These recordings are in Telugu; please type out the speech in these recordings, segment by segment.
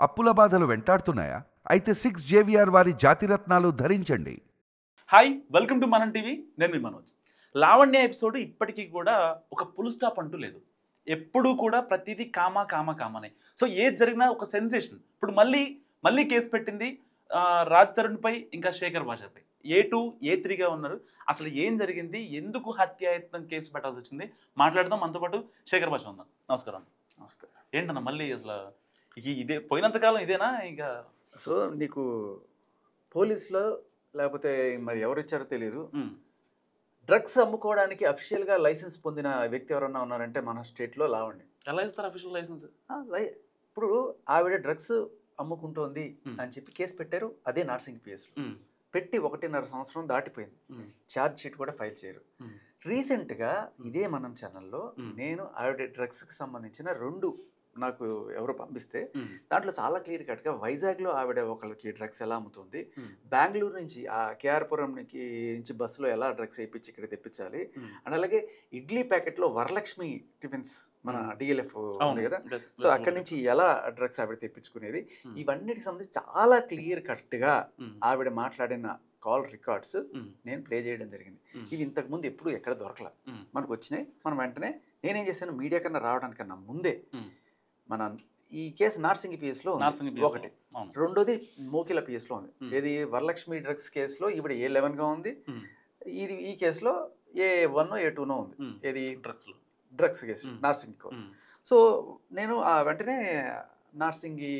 అప్పుల బాధలు వెంటాడుతున్నాయా? అయితే 6 జేవిఆర్ వారి జాతిరత్నాలు ధరించండి. హాయ్, వెల్కమ్ టు మనం టీవీ. నేను మీ మనోజ్. లావణ్య ఎపిసోడ్ ఇప్పటికీ కూడా ఒక ఫుల్ స్టాప్ అంటూ లేదు. ఎప్పుడూ కూడా ప్రతిదీ కామానే. సో ఏది జరిగినా ఒక సెన్సేషన్. ఇప్పుడు మళ్ళీ కేసు పెట్టింది రాజ్ తరుణ్పై, ఇంకా శేఖర్ భాషపై. A2, A3గా ఉన్నారు. అసలు ఏం జరిగింది, ఎందుకు హత్యాయత్నం కేసు పెట్టాల్సి వచ్చింది మాట్లాడదాం. మనతో పాటు శేఖర్ భాష ఉందాం. నమస్కారం. నమస్తే. ఏంటన్నా మళ్ళీ అసలు ఇదే పోయినంతకాలం ఇదేనా? ఇంకా సో నీకు పోలీసులో లేకపోతే మరి ఎవరు ఇచ్చారో తెలియదు, డ్రగ్స్ అమ్ముకోవడానికి అఫీషియల్గా లైసెన్స్ పొందిన వ్యక్తి ఎవరన్నా ఉన్నారంటే మన స్టేట్లో లావణ్య. ఎలా ఇస్తారు అఫీషియల్ లైసెన్స్? ఇప్పుడు ఆవిడ డ్రగ్స్ అమ్ముకుంటోంది అని చెప్పి కేసు పెట్టారు. అదే నార్సింగ్ పిఎస్లో పెట్టి 1.5 సంవత్సరం దాటిపోయింది. ఛార్జ్ షీట్ కూడా ఫైల్ చేయరు. రీసెంట్గా ఇదే మనం ఛానల్లో నేను ఆవిడ డ్రగ్స్కి సంబంధించిన 2 నాకు ఎవరు పంపిస్తే దాంట్లో చాలా క్లియర్ కట్గా వైజాగ్లో ఆవిడ ఒకరికి డ్రగ్స్ ఎలా అమ్ముతుంది, బెంగళూరు నుంచి ఆ కేఆర్పురం నుంచి బస్సులో ఎలా డ్రగ్స్ వేయించి ఇక్కడ తెప్పించాలి, అండ్ అలాగే ఇడ్లీ ప్యాకెట్లో వరలక్ష్మి టిఫిన్స్ మన డిఎల్ఎఫ్ ఉంది కదా, సో అక్కడి నుంచి ఎలా డ్రగ్స్ ఆవిడ తెప్పించుకునేది, ఇవన్నిటికి సంబంధించి చాలా క్లియర్ కట్గా ఆవిడ మాట్లాడిన కాల్ రికార్డ్స్ నేను ప్లే చేయడం జరిగింది. ఇవి ఇంతకుముందు ఎప్పుడు ఎక్కడ దొరకల, మనకు వచ్చినాయి. మనం వెంటనే నేనేం చేశాను, మీడియా కన్నా రావడానికన్నా ముందే మన ఈ కేసు నార్సింగి పిఎస్లో ఒకటి, రెండోది మోకిల పిఎస్లో ఉంది. ఏది వరలక్ష్మి డ్రగ్స్ కేసులో ఈవిడ A11గా ఉంది, ఇది ఈ కేసులో A1 A2 ఉంది. ఏది డ్రగ్స్ కేసు నార్సింగి. సో నేను వెంటనే నార్సింగి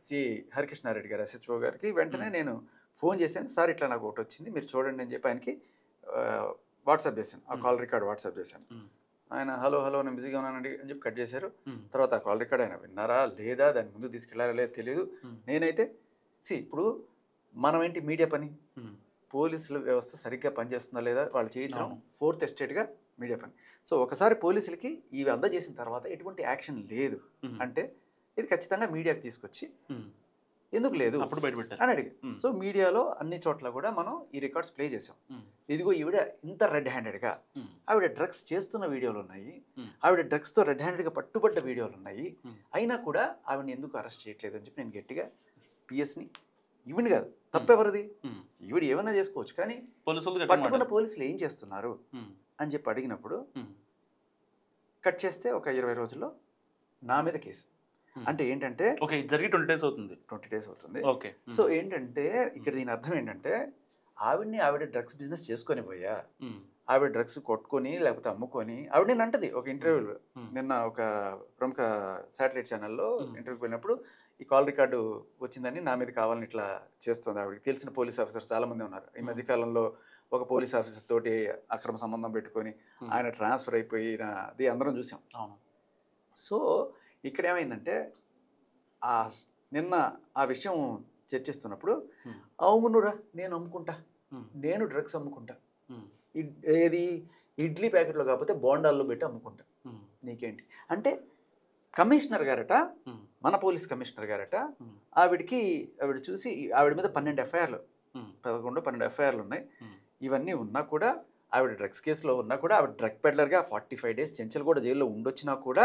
సిఐ హరికృష్ణారెడ్డి గారు SHO గారికి వెంటనే నేను ఫోన్ చేశాను. సార్ ఇట్లా నాకు ఒకటి వచ్చింది, మీరు చూడండి అని చెప్పి ఆయనకి వాట్సాప్ చేశాను. ఆ కాల్ రికార్డ్ వాట్సాప్ చేశాను. ఆయన హలో నేను బిజీగా ఉన్నానండి అని చెప్పి కట్ చేశారు. తర్వాత ఆ కాల్ రికార్డ్ ఆయన విన్నారా లేదా, దాని ముందు తీసుకెళ్లారా లేదా తెలియదు. నేనైతే ఇప్పుడు మనం ఏంటి మీడియా పని, పోలీసుల వ్యవస్థ సరిగ్గా పనిచేస్తుందా లేదా వాళ్ళు చేయించడం 4th ఎస్టేట్గా మీడియా పని. సో ఒకసారి పోలీసులకి ఇవి అందజేసిన తర్వాత ఎటువంటి యాక్షన్ లేదు అంటే ఇది ఖచ్చితంగా మీడియాకి తీసుకొచ్చి ఎందుకు లేదు అప్పుడు బయటపెట్టారు అని అడిగి, సో మీడియాలో అన్ని చోట్ల కూడా మనం ఈ రికార్డ్స్ ప్లే చేసాం. ఇదిగో ఈవిడ ఇంత రెడ్ హ్యాండెడ్గా ఆవిడ డ్రగ్స్ చేస్తున్న వీడియోలు ఉన్నాయి, ఆవిడ డ్రగ్స్తో రెడ్ హ్యాండెడ్గా పట్టుబడ్డ వీడియోలు ఉన్నాయి, అయినా కూడా ఆవిడని ఎందుకు అరెస్ట్ చేయట్లేదు అని చెప్పి నేను గట్టిగా పిఎస్ని, ఈవిని కాదు తప్పెవరిది, ఈవిడ ఏమైనా చేసుకోవచ్చు కానీ పట్టుకున్న పోలీసులు ఏం చేస్తున్నారు అని చెప్పి అడిగినప్పుడు కట్ చేస్తే ఒక 20 రోజుల్లో నా మీద కేసు. అంటే ఏంటంటే జరిగి 20 డేస్ అవుతుంది. సో ఏంటంటే ఇక్కడ దీని అర్థం ఏంటంటే ఆవిడ డ్రగ్స్ బిజినెస్ చేసుకొని పోయా, ఆవిడ డ్రగ్స్ కొట్టుకొని లేకపోతే అమ్ముకొని ఆవిడ నేను అంటది ఒక ఇంటర్వ్యూలో, నిన్న ఒక ప్రముఖ శాటిలైట్ ఛానల్లో ఇంటర్వ్యూకి వెళ్ళినప్పుడు ఈ కాల్ రికార్డు వచ్చిందని నా మీద కావాలని ఇట్లా చేస్తుంది. ఆవిడకి తెలిసిన పోలీస్ ఆఫీసర్స్ చాలా మంది ఉన్నారు. ఈ మధ్యకాలంలో ఒక పోలీస్ ఆఫీసర్ తోటి అక్రమ సంబంధం పెట్టుకొని ఆయన ట్రాన్స్ఫర్ అయిపోయి అది అందరం చూసాం. సో ఇక్కడ ఏమైందంటే నిన్న ఆ విషయం చర్చిస్తున్నప్పుడు అవునురా నేను అమ్ముకుంటా, నేను డ్రగ్స్ అమ్ముకుంటా, ఏది ఇడ్లీ ప్యాకెట్లో కాకపోతే బోండాల్లో పెట్టి అమ్ముకుంటా, నీకేంటి అంటే కమిషనర్ గారట, మన పోలీస్ కమిషనర్ గారట ఆవిడ చూసి ఆవిడ మీద 12 ఎఫ్ఐఆర్లు 12 ఎఫ్ఐఆర్లు ఉన్నాయి. ఇవన్నీ ఉన్నా కూడా ఆవిడ డ్రగ్స్ కేసులో ఉన్నా కూడా ఆవిడ డ్రగ్ పెడ్లర్గా 45 డేస్ చెంచల్ కూడా జైల్లో ఉండొచ్చినా కూడా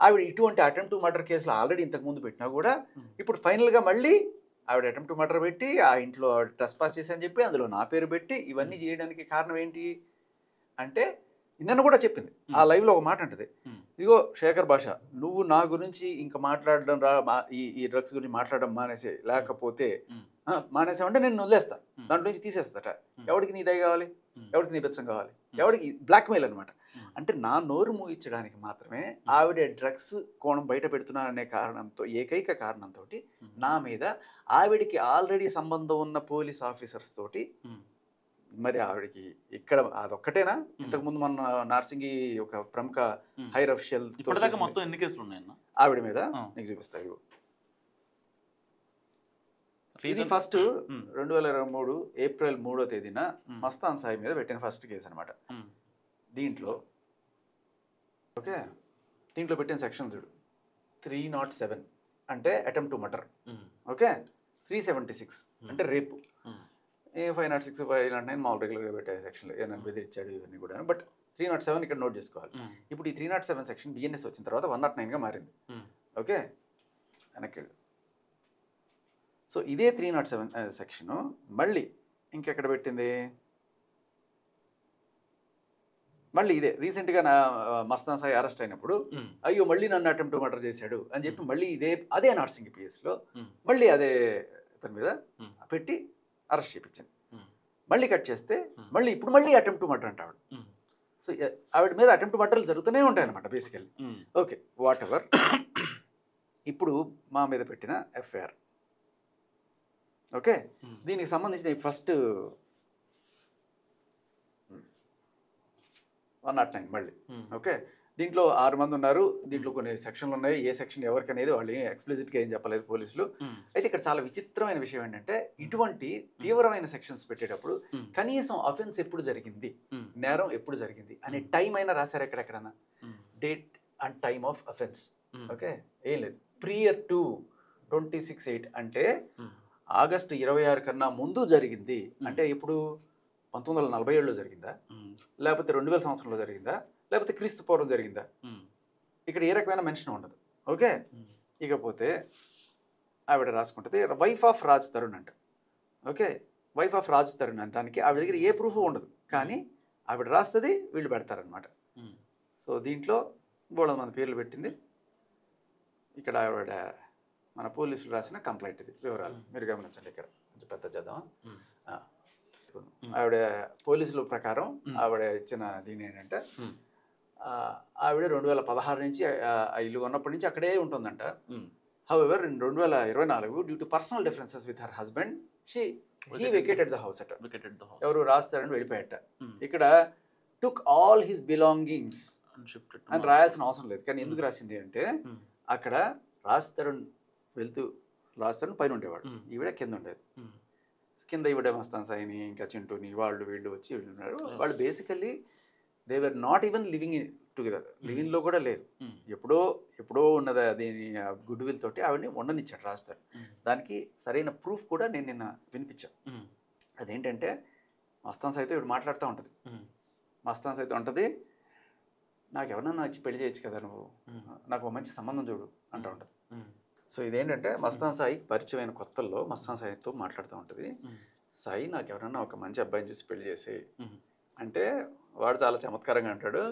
ఆవిడ ఇటువంటి అటెంప్ట్ టు మర్డర్ కేసులో ఆల్రెడీ ఇంతకుముందు పెట్టినా కూడా ఇప్పుడు ఫైనల్గా మళ్ళీ ఆవిడ అటెంప్ట్ టు మర్డర్ పెట్టి ఆ ఇంట్లో ఆవిడ ట్రెస్పాస్ చేసి అని చెప్పి అందులో నా పేరు పెట్టి ఇవన్నీ చేయడానికి కారణం ఏంటి అంటే నిన్న కూడా చెప్పింది ఆ లైవ్లో ఒక మాట అంటది, ఇదిగో శేఖర్ భాష నువ్వు నా గురించి ఇంకా మాట్లాడడం ఈ డ్రగ్స్ గురించి మాట్లాడడం మానేసే, లేకపోతే మానేసామంటే నేను వదిలేస్తా, దాంట్లో నుంచి తీసేస్తాట, ఎవరికి నీ దయ కావాలి, ఎవరికి నీ బెచ్చం కావాలి, ఎవరికి బ్లాక్మెయిల్ అనమాట. అంటే నా నోరు మూయించడానికి మాత్రమే ఆవిడ డ్రగ్స్ కోణం బయట పెడుతున్నాననే కారణంతో, ఏకైక కారణంతో నా మీద ఆవిడికి ఆల్రెడీ సంబంధం ఉన్న పోలీస్ ఆఫీసర్స్ తోటి, మరి ఆవిడకి ఇక్కడ అదొక్కటేనా, ఇంతకుముందు మన నార్సింగి ఒక ప్రముఖ హైర్ అఫీషియల్ మొత్తం ఎన్ని కేసులు ఉన్నాయన్న ఆవిడ మీద నీకు చూపిస్తాయి. ఇది ఫస్ట్ 2023 ఏప్రిల్ 3వ తేదీన మస్తాన్ సాయి మీద పెట్టిన ఫస్ట్ కేసు అనమాట. దీంట్లో పెట్టిన సెక్షన్ చూడు, 307 అంటే అటెంప్ట్ టు మర్డర్, 376 అంటే రేపు, 506 509 మామూలు రెగ్యులర్గా పెట్టే సెక్షన్లు ఏమైనా బెదిరించాడు ఇవన్నీ కూడా. బట్ 307 ఇక్కడ నోట్ చేసుకోవాలి. ఇప్పుడు ఈ 307 సెక్షన్ BNS వచ్చిన తర్వాత 109గా మారింది. ఓకే, వెనక్కి సో ఇదే 307 సెక్షన్ మళ్ళీ ఇంకెక్కడ పెట్టింది, మళ్ళీ ఇదే రీసెంట్గా నా మస్తాన్ సాయి అరెస్ట్ అయినప్పుడు అయ్యో మళ్ళీ నన్ను అటెంప్ట్ మర్డర్ చేశాడు అని చెప్పి మళ్ళీ అదే నార్సింగ్ పిఎస్లో మళ్ళీ అదే ఇతని మీద పెట్టి అరెస్ట్ చేయించింది. మళ్ళీ కట్ చేస్తే ఇప్పుడు మళ్ళీ అటెంప్ట్ మర్డర్ అంటే ఆవిడ. సో ఆవిడ మీద అటెంప్ట్ మర్డర్లు జరుగుతూనే ఉంటాయి అనమాట బేసికల్లీ. Okay, what ever. ఇప్పుడు మా మీద పెట్టిన ఎఫ్ఐఆర్, ఓకే, దీనికి సంబంధించిన ఫస్ట్ 109 మళ్ళీ, ఓకే, దీంట్లో 6 మంది ఉన్నారు, దీంట్లో కొన్ని సెక్షన్లు ఉన్నాయి, ఏ సెక్షన్ ఎవరికి అనేది వాళ్ళు ఎక్స్ప్లిసిట్గా ఏం చెప్పలేదు పోలీసులు. అయితే ఇక్కడ చాలా విచిత్రమైన విషయం ఏంటంటే ఇటువంటి తీవ్రమైన సెక్షన్స్ పెట్టేటప్పుడు కనీసం అఫెన్స్ ఎప్పుడు జరిగింది, నేరం ఎప్పుడు జరిగింది అనే టైం అయినా రాశారు ఎక్కడెక్కడన్నా, date and time of offence. Okay, ఏం లేదు. ప్రియర్ టు 26/8 అంటే ఆగస్టు 26 కన్నా ముందు జరిగింది అంటే ఇప్పుడు 1947లో జరిగిందా, లేకపోతే 2000 సంవత్సరంలో జరిగిందా, లేకపోతే క్రీస్తు పూర్వం జరిగిందా, ఇక్కడ ఏ రకమైన మెన్షన్ ఉండదు. ఓకే, ఇకపోతే ఆవిడ రాసుకుంటుంది వైఫ్ ఆఫ్ రాజ్ తరుణ్ అంట. Okay, wife of Raj Tarun అంటానికి ఆవిడ దగ్గర ఏ ప్రూఫ్ ఉండదు, కానీ ఆవిడ రాస్తుంది, వీళ్ళు పెడతారనమాట. సో దీంట్లో బోళ మన పేర్లు పెట్టింది. ఇక్కడ ఆవిడ మన పోలీసులు రాసిన కంప్లైంట్, ఇది వివరాలు మీరు గమనించండి. ఇక్కడ కొంచెం పెద్ద చేద్దాం. ఆవిడ పోలీసుల ప్రకారం ఆవిడ ఇచ్చిన దీని ఏంటంటే ఆవిడ 2016 నుంచి ఆ ఇల్లు ఉన్నప్పటి నుంచి అక్కడే ఉంటుందంట. However in 2024 due to personal differences with her husband he vacated the house అట. ఎవరు రాస్తారని వెళ్ళిపోయాట. ఇక్కడ టుక్ ఆల్ హిస్ బిలాంగింగ్స్ అని రాయాల్సిన అవసరం లేదు, కానీ ఎందుకు రాసింది అంటే అక్కడ రాజ్ తరుణ్ పైన ఉండేవాడు, ఈవిడ కింద ఉండేది. కింద ఈవిడ మస్తాన్ సాయిని ఇంకా చింటూని వీళ్ళు వచ్చి ఉన్నారు. వాళ్ళు basically they were not even living together, లివింగ్లో కూడా లేదు. ఎప్పుడో ఉన్నది దీని గుడ్ విల్ తోటి ఆవిడని ఉండనిచ్చాడు రాస్తారు. దానికి సరైన ప్రూఫ్ కూడా నేను నిన్న వినిపించాను. అదేంటంటే మస్తాన్ సాయితో ఇవి మాట్లాడుతూ ఉంటుంది. మస్తాన్ సాయితో ఉంటుంది, నాకు ఎవరన్నా వచ్చి పెళ్లి చేయొచ్చు కదా, నువ్వు నాకు మంచి సంబంధం చూడు అంటూ ఉంటుంది. సో ఇదేంటంటే మస్తాన్ సాయి పరిచయమైన కొత్తల్లో మస్తాన్ సాయితో మాట్లాడుతూ ఉంటుంది, సాయి నాకు ఎవరన్నా ఒక మంచి అబ్బాయిని చూసి పెళ్లి చేసి అంటే వాడు చాలా చమత్కారంగా అంటాడు,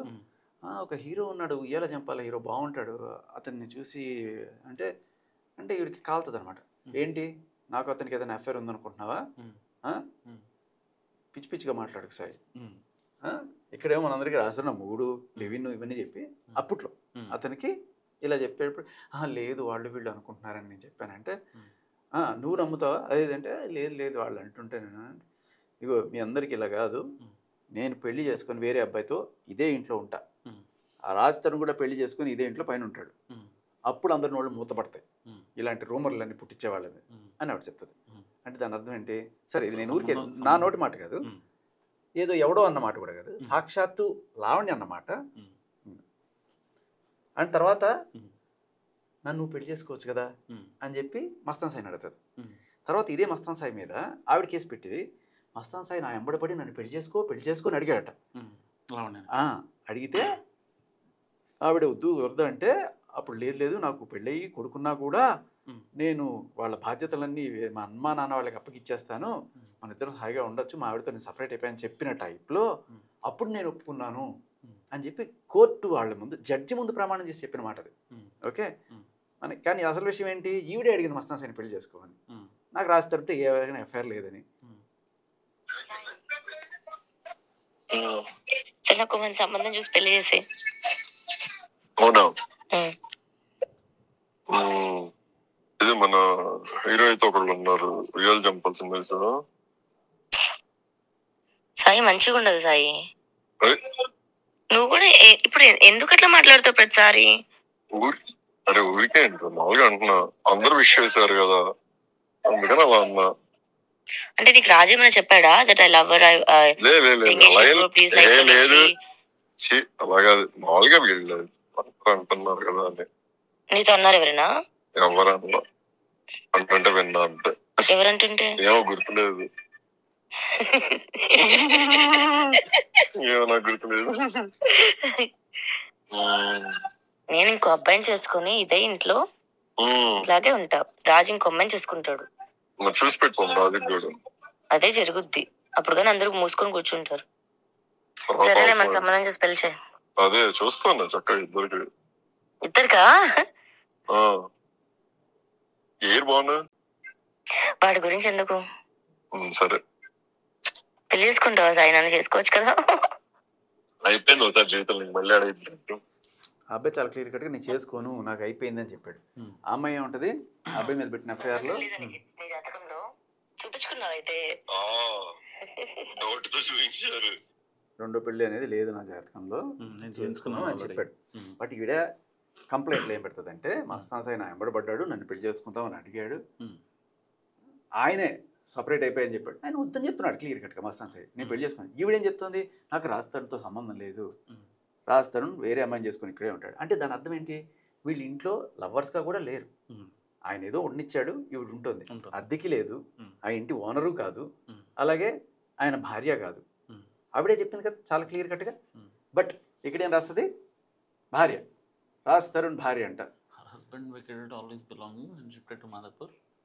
ఒక హీరో ఉన్నాడు ఉయ్యాల జంపాల హీరో బాగుంటాడు అతన్ని చూసి అంటే వీడికి కాలుతుంది అనమాట. ఏంటి నాకు అతనికి ఏదైనా అఫైర్ ఉందనుకుంటున్నావా, పిచ్చి పిచ్చిగా మాట్లాడుకు సాయి. ఇక్కడేమో మనందరికీ రాసిన మూడు లివిన్ ఇవన్నీ చెప్పి అప్పట్లో అతనికి ఇలా చెప్పేటప్పుడు లేదు వాళ్ళు వీళ్ళు అనుకుంటున్నారని నేను చెప్పానంటే నువ్వు నమ్ముతావా అదేంటే లేదు వాళ్ళు అంటుంటే నేను ఇగో మీ అందరికి ఇలా కాదు, నేను పెళ్లి చేసుకొని వేరే అబ్బాయితో ఇదే ఇంట్లో ఉంటా, ఆ రాజ్ తరుణ్ కూడా పెళ్లి చేసుకొని ఇదే ఇంట్లో పైన ఉంటాడు, అప్పుడు అందరి నోళ్ళు మూతపడతాయి ఇలాంటి రూమర్లన్నీ పుట్టించేవాళ్ళని అని ఆవిడ చెప్తుంది. అంటే దాని అర్థం ఏంటి, సరే ఇది నేను ఊరికే నా నోటి మాట కాదు, ఏదో ఎవడో అన్నమాట కూడా కాదు, సాక్షాత్తు లావణ్య అన్నమాట. అండ్ తర్వాత నన్ను పెళ్లి చేసుకోవచ్చు కదా అని చెప్పి మస్తాన్ సాయిని అడుగుతుంది. తర్వాత ఇదే మస్తాన్ సాయి మీద ఆవిడ కేసు పెట్టి మస్తాన్ సాయి నా ఎంబడపడి నన్ను పెళ్లి చేసుకొని అడిగాడట. అడిగితే ఆవిడ వద్దు అంటే అప్పుడు లేదు నాకు పెళ్ళయి కొడుకున్నా కూడా నేను వాళ్ళ బాధ్యతలన్నీ మా అమ్మ నాన్న వాళ్ళకి అప్పగిచ్చేస్తాను, మన ఇద్దరం హాయిగా ఉండొచ్చు, మా ఆవిడతో నేను సపరేట్ అయిపోయాని చెప్పిన టైప్లో అప్పుడు నేను ఒప్పుకున్నాను అని చెప్పి కోర్టు వాళ్ళ ముందు జడ్జి ముందు ప్రమాణం చేసి చెప్పిన మాట అది. ఓకే, కానీ అసలు విషయం ఏంటి, ఈవిడే అడిగింది మస్తాన్ సాయిని పెళ్లి చేసుకోమని. నాకు రాసి తడితే ఏ ఎఫ్ఐఆర్ లేదని. సంబంధం చూసి పెళ్లి చేసి ఇది మన హీరో అయితే ఒకళ్ళు ఉన్నారు రియల్ జంపల్ సినిమాస్. సాయి మంచిగా ఉండదు సాయి, నువ్వు కూడా ఇప్పుడు ఎందుకు అట్లా మాట్లాడుతావు ప్రతిసారి? అరే ఊరికే మామూలుగా అంటున్నా, అందరూ విష్ చేశారు కదా అందుకని అలా అన్నా. అంటే నీకు రాజు ఏమైనా చెప్పాడా దట్ ఐ లవ్ హర్ లేదు అలాగా మామూలుగా వీళ్ళు అంటున్నారు కదా అని. నీతో అన్నారు ఎవరైనా? ఎవరన్నా అంటుంటే విన్నా అంటే. ఎవరంటుంటే? ఏమో గుర్తులేదు, ఏమో నాకు గుర్తులేదు. నేను ఇంకో అబ్బాయిని చేసుకుని ఇదే ఇంట్లో ఇలాగే ఉంటా, రాజు ఇంకో అమ్మాయిని చేసుకుంటాడు. మరి చూసి పెట్టుకోండి రాజుకి కూడా. అదే జరుగుద్ది అప్పుడు, కానీ అందరూ మూసుకొని కూర్చుంటారు. సరేలే, మన సంబంధం చూసి పెళ్లి చేయి. అదే చూస్తాను చక్కగా ఇద్దరికా? ఏరు బాగున్నా, వాడి గురించి ఎందుకు, సరే పెళ్లి చేసుకుంటావా సాయి? నన్ను చేసుకోవచ్చు కదా. అయిపోయింది ఒకసారి జీవితం, మళ్ళీ అడిగినట్టు. ఆ అబ్బాయి చాలా క్లియర్ కట్గా నేను చేసుకోను, నాకు అయిపోయింది అని చెప్పాడు. ఆ అమ్మాయి ఏముంటది, ఆ అబ్బాయి మీద పెట్టిన ఎఫ్ఐఆర్ లో చూపించుకున్నావు అయితే రెండో పెళ్లి అనేది లేదు నా జాతకంలో, నేను చేసుకున్నాను అని చెప్పాడు. బట్ ఈడ కంప్లైంట్లు ఏం పెడుతుంది అంటే, మస్తాన్ సాయి నా ఎంబడబడ్డాడు, నన్ను పెళ్లి చేసుకుంటాం అని అడిగాడు, ఆయనే సపరేట్ అయిపోయాయని చెప్పాడు. ఆయన వద్దని చెప్తున్నాడు క్లియర్ కట్గా మస్తాన్ సాయి, నేను పెళ్లి చేసుకున్నాను. ఈవిడేం చెప్తుంది, నాకు రాజ్తరుణ్తో సంబంధం లేదు, రాజ్తరుణ్ వేరే అమ్మాయిని చేసుకుని ఇక్కడే ఉంటాడు. అంటే దాని అర్థం ఏంటి, వీళ్ళు ఇంట్లో లవర్స్గా కూడా లేరు. ఆయన ఏదో వండిచ్చాడు, ఈవిడ ఉంటుంది, అద్దెకి లేదు, ఆ ఇంటి ఓనరు కాదు, అలాగే ఆయన భార్య కాదు. ఆవిడే చెప్పింది కదా చాలా క్లియర్ కట్గా. బట్ ఇక్కడేం రాస్తుంది, భార్య, రాజ్ తరుణ్ భార్య అంట.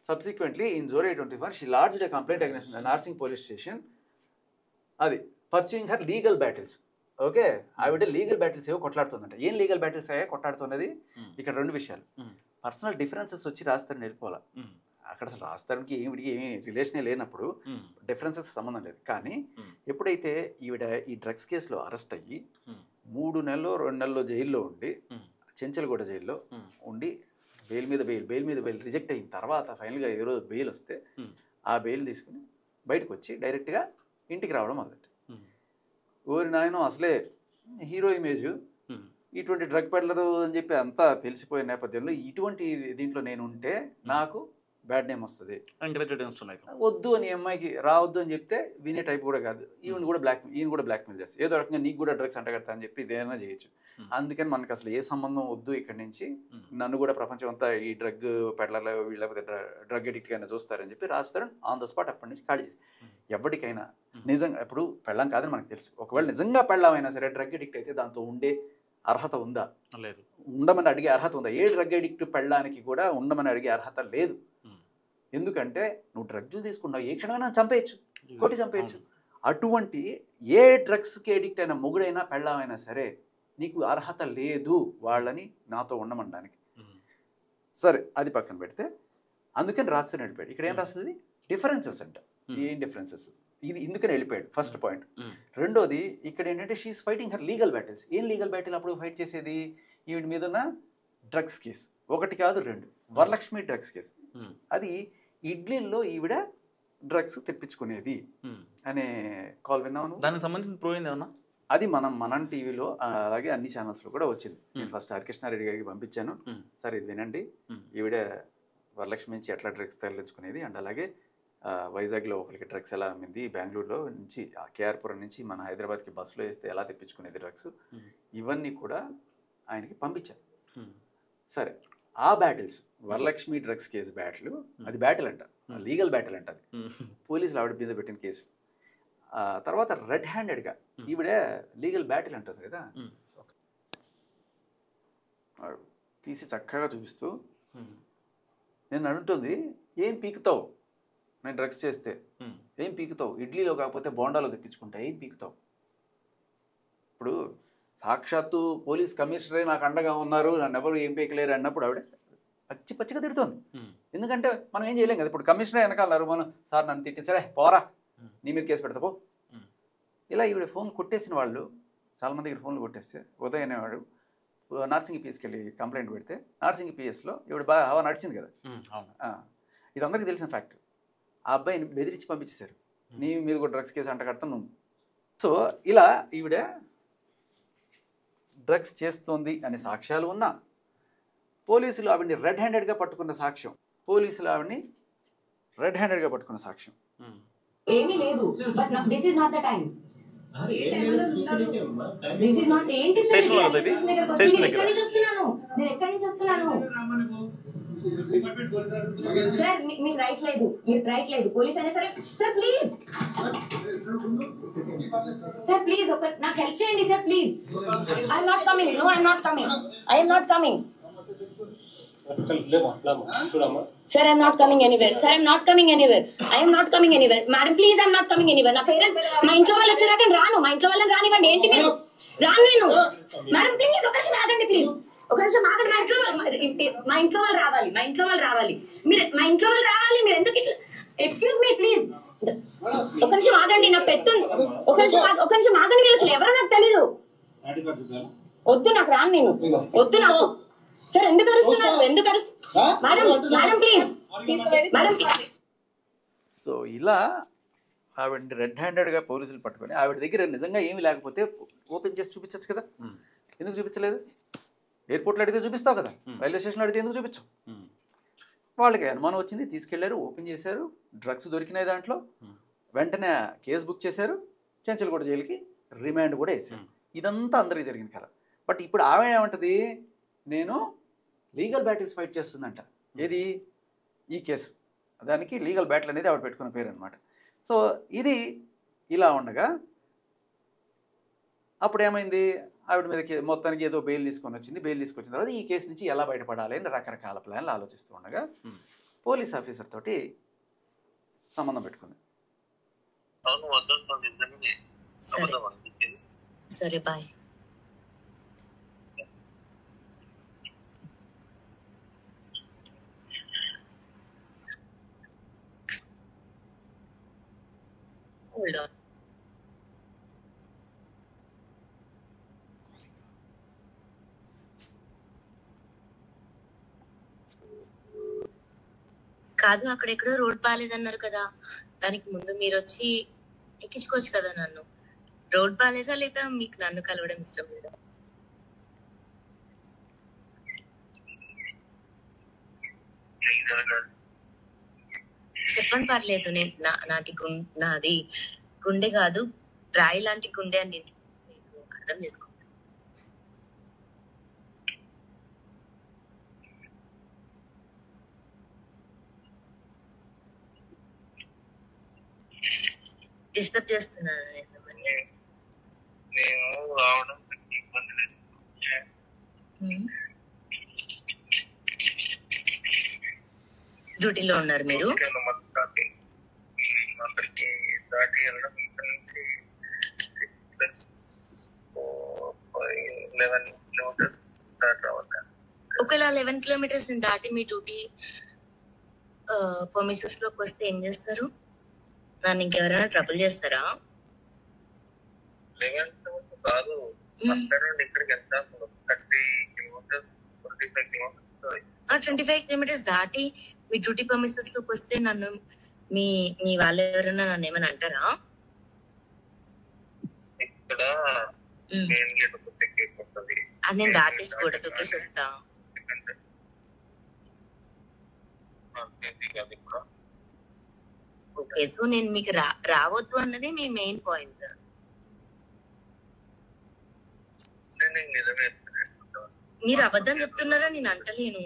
Subsequently, in July 21, she lodged a complaint against the Narsing police station. అది pursuing her legal battles. Okay, ఆవిడ లీగల్ బ్యాటిల్స్ ఏవో కొట్లాడుతుందంట. ఏం లీగల్ బ్యాటిల్స్ అయ్యా కొట్లాడుతున్నది, ఇక్కడ రెండు విషయాలు. పర్సనల్ డిఫరెన్సెస్ వచ్చి రాస్తారని వెళ్ళిపోవాలి. అక్కడ అసలు రాస్తానికి ఈవిడికి ఏమీ రిలేషనే లేనప్పుడు డిఫరెన్సెస్ సంబంధం లేదు. కానీ ఎప్పుడైతే ఈవిడ ఈ డ్రగ్స్ కేసులో అరెస్ట్ అయ్యి 3 నెలలు 2 నెలలు జైల్లో ఉండి, చెంచల్గూడ జైల్లో ఉండి బెయిల్ మీద బెయిల్ రిజెక్ట్ అయిన తర్వాత ఫైనల్గా ఏ రోజు బెయిల్ వస్తే ఆ బెయిల్ తీసుకుని బయటకు వచ్చి డైరెక్ట్గా ఇంటికి రావడం మొదలెట్టు. ఓరి నాయనో, అసలే హీరో ఇమేజ్, ఇటువంటి డ్రగ్ పెడ్లరు అని చెప్పి అంతా తెలిసిపోయే నేపథ్యంలో ఇటువంటి దీంట్లో నేను ఉంటే నాకు బ్యాడ్ నేమ్ వస్తుంది, వద్దు అని అమ్మాయికి రావద్దు అని చెప్తే వినే టైప్ కూడా కాదు. ఈయన కూడా బ్లాక్మెయిల్ చేస్తాను, ఏదో రకంగా నీకు కూడా డ్రగ్స్ అంటగడతా అని చెప్పి ఇదేమైనా చేయొచ్చు. అందుకని మనకు అసలు ఏ సంబంధం వద్దు ఇక్కడి నుంచి, నన్ను కూడా ప్రపంచం అంతా ఈ డ్రగ్ పెడ్లర్లో లేకపోతే డ్రగ్ అడిక్ట్ అయినా చూస్తారని చెప్పి రాస్తారు. ఆన్ ద స్పాట్ అప్పటి నుంచి ఖాళీ చేసి, ఎవరికైనా నిజంగా ఇప్పుడు పెళ్ళాం కాదని మనకు తెలుసు, ఒకవేళ నిజంగా పెళ్ళామైనా సరే డ్రగ్ అడిక్ట్ అయితే దాంతో ఉండే అర్హత ఉందా, లేదు. ఉండమని అడిగే అర్హత ఉందా? ఏ డ్రగ్ అడిక్ట్ పెళ్ళానికి కూడా ఉండమని అడిగే అర్హత లేదు. ఎందుకంటే నువ్వు డ్రగ్లు తీసుకున్నావు, ఏ క్షణమైనా చంపేయచ్చు, కొట్టి చంపేయచ్చు. అటువంటి ఏ డ్రగ్స్కి అడిక్ట్ అయిన మొగుడైనా పెళ్ళామైనా సరే నీకు అర్హత లేదు వాళ్ళని నాతో ఉండమనడానికి. సరే, అది పక్కన పెడితే అందుకని రాస్తాను వెళ్ళిపోయాడు. ఇక్కడ ఏం రాస్తుంది, డిఫరెన్సెస్ అంట. ఏం డిఫరెన్సెస్, ఇది ఇందుకని వెళ్ళిపోయాడు, ఫస్ట్ పాయింట్. రెండోది ఇక్కడ ఏంటంటే she's fighting her legal battles. ఏం లీగల్ బ్యాటిల్ అప్పుడు ఫైట్ చేసేది, ఈవిడ మీద ఉన్న డ్రగ్స్ కేసు, ఒకటి కాదు రెండు, వరలక్ష్మి డ్రగ్స్ కేసు. అది ఇడ్లీల్లో ఈవిడ డ్రగ్స్ తెప్పించుకునేది అనే కాల్ విన్నాను. దానికి సంబంధించిన ప్రూవ్ అయింది ఏమన్నా? అది మనం టీవీలో అలాగే అన్ని ఛానల్స్లో కూడా వచ్చింది. నేను ఫస్ట్ హరికృష్ణారెడ్డి గారికి పంపించాను, సార్ ఇది వినండి, ఈవిడ వరలక్ష్మి నుంచి ఎట్లా డ్రగ్స్ తరలించుకునేది, అండ్ అలాగే వైజాగ్లో ఒకరికి డ్రగ్స్ ఎలా అమ్మింది, బెంగళూరులో నుంచి కేఆర్పురం నుంచి మన హైదరాబాద్కి బస్సులో వేస్తే ఎలా తెప్పించుకునేది డ్రగ్స్, ఇవన్నీ కూడా ఆయనకి పంపించాను. సరే, ఆ battles, Varalakshmi drugs case battle, అది బ్యాటిల్ అంట, లీగల్ బ్యాటిల్ అంట. అది పోలీసులు ఆవిడ మీద పెట్టిన కేసు. తర్వాత రెడ్ హ్యాండెడ్గా ఈవిడ లీగల్ బ్యాటిల్ అంటుంది కదా, తీసి చక్కగా చూపిస్తూ నేను అడుగుతుంది, ఏం పీకుతావు నేను డ్రగ్స్ చేస్తే, ఏం పీకుతావు, ఇడ్లీలో కాకపోతే బోండాలో తెప్పించుకుంటా, ఏం పీకుతావు. ఇప్పుడు సాక్షాత్తు పోలీస్ కమిషనరే నాకు అండగా ఉన్నారు, నన్ను ఎవరు ఏం పీకలేరు అన్నప్పుడు ఆవిడ పచ్చిగా తిడుతోంది. ఎందుకంటే మనం ఏం చేయలేం కదా. ఇప్పుడు కమిషనర్ వెనకాలన్నారు, మనం సార్ నన్ను తిట్టి, సరే పోరా నీ మీద కేసు పెడతా పో. ఇలా ఈవిడ ఫోన్ కొట్టేసిన వాళ్ళు చాలామంది దగ్గర ఫోన్లు కొట్టేస్తే, ఉదయ్ అనేవాడు నార్సింగ్ పిఎస్కి వెళ్ళి కంప్లైంట్ పెడితే, నార్సింగ్ పిఎస్లో ఈవిడ బాగా హవా నడిచింది కదా. ఇది అందరికీ తెలిసిన ఫ్యాక్ట్. ఆ అబ్బాయిని బెదిరించి పంపించేశారు, నీ మీద కూడా డ్రగ్స్ కేసు అంట కడతాను నువ్వు. సో ఇలా ఈవిడ డ్రగ్స్ చేస్తోంది అనే సాక్ష్యాలు ఉన్నా, పోలీసులు ఆవిడ్ని రెడ్ హ్యాండెడ్గా పట్టుకున్న సాక్ష్యం, ఏమీ లేదు. But this is not the time. This is not. ఏంటి స్టేషన్ దగ్గర నేను ఎక్కడి నుంచి వస్తున్నాను సార్, మీకు రైట్ లేదు, పోలీస్ అయినా సరే. సార్ ప్లీజ్, ఒక నాకు హెల్ప్ చేయండి sir, please. I'm not coming. Sir, I'm not coming anywhere. Sir, I'm not coming anywhere. I am not coming anywhere. Madam, please, I'm not coming anywhere. నా పేరెంట్స్ మా ఇంట్లో వాళ్ళు వచ్చాక రాను. మా ఇంట్లో వాళ్ళని రానివ్వండి. ఏంటి మీరు? రాను నేను. మేడం ప్లీజ్ ఒక నిమిషం ఆగండి ప్లీజ్. ఒక నిమిషం ఆగండి. మా ఇంట్లో వాళ్ళు రావాలి. మా ఇంట్లో వాళ్ళు రావాలి. మీరు మా ఇంట్లో వాళ్ళు రావాలి. మీరు ఎందుకు ఇట్లా? Excuse me please. ఒక నిమిషం ఆగండి. నా పెట్టు. ఒక నిమిషం ఆగండి. మీరు అసలు ఎవరో నాకు తెలీదు. వద్దు నాకు రాను నేను. వద్దు నాకు. సార్ ఎందుకు అరుస్తున్నారు? ఎందుకు మేడం ప్లీజ్ మేడం. సో ఇలా ఆవిడ రెడ్ హ్యాండెడ్గా పోలీసులు పట్టుకొని ఆవిడ దగ్గర నిజంగా ఏమీ లేకపోతే ఓపెన్ చేసి చూపించచ్చు కదా, ఎందుకు చూపించలేదు? ఎయిర్పోర్ట్లో అడిగితే చూపిస్తావు కదా, రైల్వే స్టేషన్లో అడిగితే ఎందుకు చూపించావు? వాళ్ళకి అనుమానం వచ్చింది, తీసుకెళ్లారు, ఓపెన్ చేశారు, డ్రగ్స్ దొరికినాయి దాంట్లో, వెంటనే కేసు బుక్ చేశారు, చెంచల్గూడ జైలుకి రిమాండ్ కూడా వేశారు. ఇదంతా అందరికీ జరిగింది కదా. బట్ ఇప్పుడు ఆమె ఏమంటది, నేను లీగల్ బ్యాటిల్స్ ఫైట్ చేస్తుందంట. ఏది? ఈ కేసు. దానికి లీగల్ బ్యాటిల్ అనేది ఆవిడ పెట్టుకున్న పేరు అనమాట. సో ఇది ఇలా ఉండగా అప్పుడు ఏమైంది, ఆవిడ మీద మొత్తానికి ఏదో బెయిల్ తీసుకొని వచ్చింది. బెయిల్ తీసుకొచ్చిన తర్వాత ఈ కేసు నుంచి ఎలా బయటపడాలి అని రకరకాల ప్లాన్లు ఆలోచిస్తూ ఉండగా పోలీస్ ఆఫీసర్ తోటి సంబంధం పెట్టుకుంది. సరే బాయ్. Hold on. కాదు, అక్కడెక్కడో రోడ్ బాగాలేదన్నారు కదా, దానికి ముందు మీరు వచ్చి ఎక్కించుకోవచ్చు కదా నన్ను. రోడ్ బాగాలేదా లేదా మీకు నన్ను కలవడం ఇష్టం లేదా? చెప్పండి పర్లేదు. నేను నాది గుండె కాదు, రాయి లాంటి గుండె అని నేను అర్థం చేసుకుంటాను. డిస్టర్బ్ చేస్తున్నాను డ్యూటీలో ఉన్నారు మీరు? ఒకవేళ 11 కిలోమీటర్స్ దాటి మీ డ్యూటీ పర్మిసెస్ లోకి వస్తే ఏం చేస్తారు? నన్ను ఇంకెవరైనా ట్రబుల్ చేస్తారా? 25 కిలోమీటర్స్ దాటి మీ డ్యూటీ పర్మిసెస్ లోకి వస్తే నన్ను మీ వాళ్ళు ఎవరైనా నన్ను ఏమైనా అంటారా? అది నేను దాటేసి గోడ తొక్కేసి వస్తా. ఓకే, సో నేను మీకు రావద్దు అన్నది మీ మెయిన్ పాయింట్. మీరు అబద్ధం చెప్తున్నారా? నేను అంటలేను.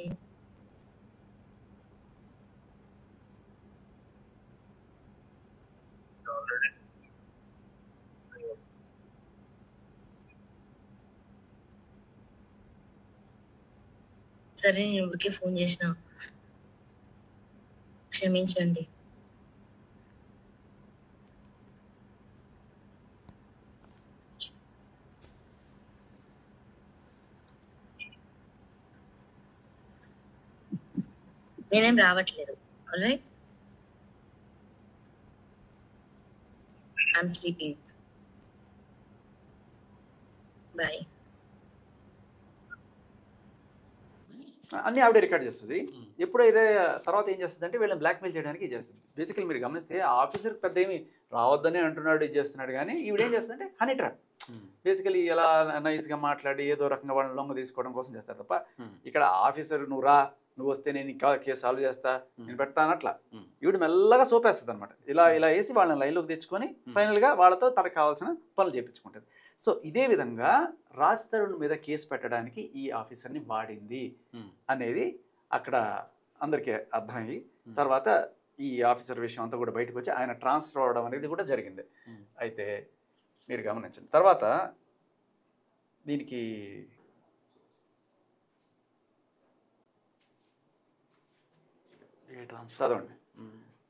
సరే, నేను ఊరికే ఫోన్ చేసిన, క్షమించండి. నేనేం రావట్లేదు. Alright, I'm sleeping. బాయ్. అన్నీ ఆవిడే రికార్డ్ చేస్తుంది. ఎప్పుడైతే తర్వాత ఏం చేస్తుంది అంటే వీళ్ళని బ్లాక్మెయిల్ చేయడానికి ఇది చేస్తుంది. బేసికలీ మీరు గమనిస్తే ఆ ఆఫీసర్ పెద్ద ఏమి రావద్దని అంటున్నాడు, ఇది చేస్తున్నాడు, కానీ ఈవిడేం చేస్తుందంటే హనీ ట్రాప్. బేసికలీ ఎలా నైస్గా మాట్లాడి ఏదో రకంగా వాళ్ళని లొంగ తీసుకోవడం కోసం చేస్తారు తప్ప ఇక్కడ ఆఫీసర్ నువ్వు రా, నువ్వు వస్తే నేను ఇంకా కేసు సాల్వ్ చేస్తా, నేను పెడతాను అట్లా ఈవిడ మెల్లగా సోపేస్తుంది అనమాట. ఇలా వేసి వాళ్ళని లైన్లోకి తెచ్చుకొని ఫైనల్గా వాళ్ళతో తనకు కావాల్సిన పనులు చేయించుకుంటుంది. సో ఇదే విధంగా రాజ్ తరుణ్ మీద కేసు పెట్టడానికి ఈ ఆఫీసర్ని వాడింది అనేది అక్కడ అందరికీ అర్థమయ్యి తర్వాత ఈ ఆఫీసర్ విషయం అంతా కూడా బయటకు వచ్చి ఆయన ట్రాన్స్ఫర్ అవ్వడం అనేది కూడా జరిగింది. అయితే మీరు గమనించండి, తర్వాత దీనికి చదవండి.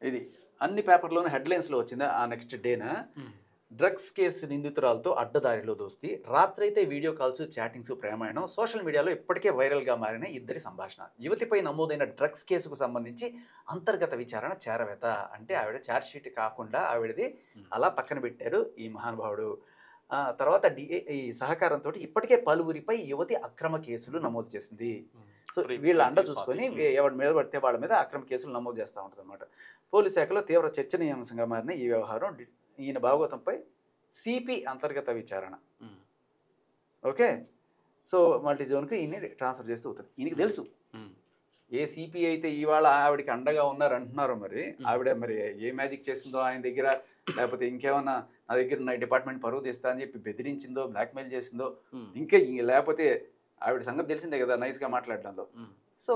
ఇది అన్ని పేపర్లోనూ హెడ్లైన్స్లో వచ్చింది. ఆ నెక్స్ట్ డేన డ్రగ్స్ కేసు నిందితురాలతో అడ్డదారిలో దోస్తి, రాత్రైతే వీడియో కాల్స్, చాటింగ్స్, ప్రేమాయణం. సోషల్ మీడియాలో ఇప్పటికే వైరల్గా మారిన ఇద్దరి సంభాషణ. యువతిపై నమోదైన డ్రగ్స్ కేసుకు సంబంధించి అంతర్గత విచారణ చేరవేత. అంటే ఆవిడ ఛార్జ్షీట్ కాకుండా ఆవిడది అలా పక్కన పెట్టారు ఈ మహానుభావుడు. తర్వాత ఈ సహకారంతో ఇప్పటికే పలువురిపై యువతి అక్రమ కేసులు నమోదు చేసింది. సో వీళ్ళ అండ చూసుకొని ఎవరి మీద పడితే వాళ్ళ మీద అక్రమ కేసులు నమోదు చేస్తూ ఉంటుంది అనమాట. పోలీస్ శాఖలో తీవ్ర చర్చనీయాంశంగా మారిన ఈ వ్యవహారం ఈయన భాగవతంపై సిపి అంతర్గత విచారణ. ఓకే, సో మల్టీ జోన్కి ఈయన ట్రాన్స్ఫర్ చేస్తూ అవుతుంది. ఈయనకి తెలుసు ఏ సిపి అయితే ఇవాళ ఆవిడకి అండగా ఉన్నారు అంటున్నారో, మరి ఆవిడ మరి ఏ మ్యాజిక్ చేసిందో ఆయన దగ్గర, లేకపోతే ఇంకేమన్నా నా దగ్గర నా డిపార్ట్మెంట్ పరువు తీస్తా అని చెప్పి బెదిరించిందో, బ్లాక్మెయిల్ చేసిందో, ఇంకా లేకపోతే ఆవిడ సంగతి తెలిసిందే కదా నైస్గా మాట్లాడడంలో. సో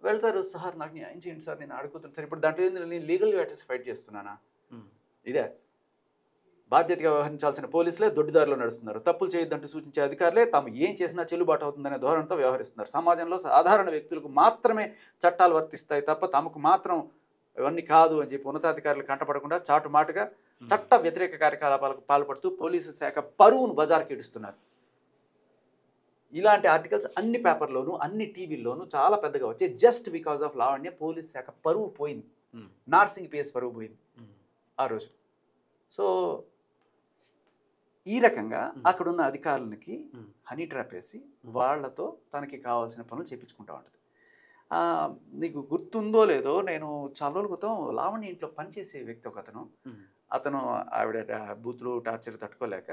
వెళ్తారు, సార్ నాకు న్యాయం చేయండి సార్, నేను ఆడుకుంటున్నాను సార్. ఇప్పుడు దాంట్లో నేను లీగల్ బ్యాటిల్స్ ఫైట్ చేస్తున్నానా? ఇదే బాధ్యతగా వ్యవహరించాల్సిన పోలీసులే దొడ్డిదారిలో నడుస్తున్నారు. తప్పులు చేయొద్దంటూ సూచించే అధికారులే తాము ఏం చేసినా చెల్లుబాటు అవుతుందనే ధోరణితో వ్యవహరిస్తున్నారు. సమాజంలో సాధారణ వ్యక్తులకు మాత్రమే చట్టాలు వర్తిస్తాయి తప్ప తమకు మాత్రం ఇవన్నీ కాదు అని చెప్పి ఉన్నతాధికారులు కంటపడకుండా చాటుమాటుగా చట్ట వ్యతిరేక కార్యకలాపాలకు పాల్పడుతూ పోలీసు శాఖ పరువును బజార్కి ఇడుస్తున్నారు. ఇలాంటి ఆర్టికల్స్ అన్ని పేపర్లోనూ అన్ని టీవీల్లోనూ చాలా పెద్దగా వచ్చాయి. Just because of Lavanya police శాఖ పరువు పోయింది, నార్సింగ్ పిఎస్ పరువు పోయింది ఆ రోజు. సో ఈ రకంగా అక్కడున్న అధికారులకి హనీ ట్రాప్ వేసి వాళ్లతో తనకి కావాల్సిన పనులు చేయించుకుంటా ఉంటుంది. నీకు గుర్తుందో లేదో, నేను చాలా రోజుల క్రితం లావణ్య ఇంట్లో పనిచేసే వ్యక్తి ఒక అతను ఆవిడ బూతులు టార్చర్ తట్టుకోలేక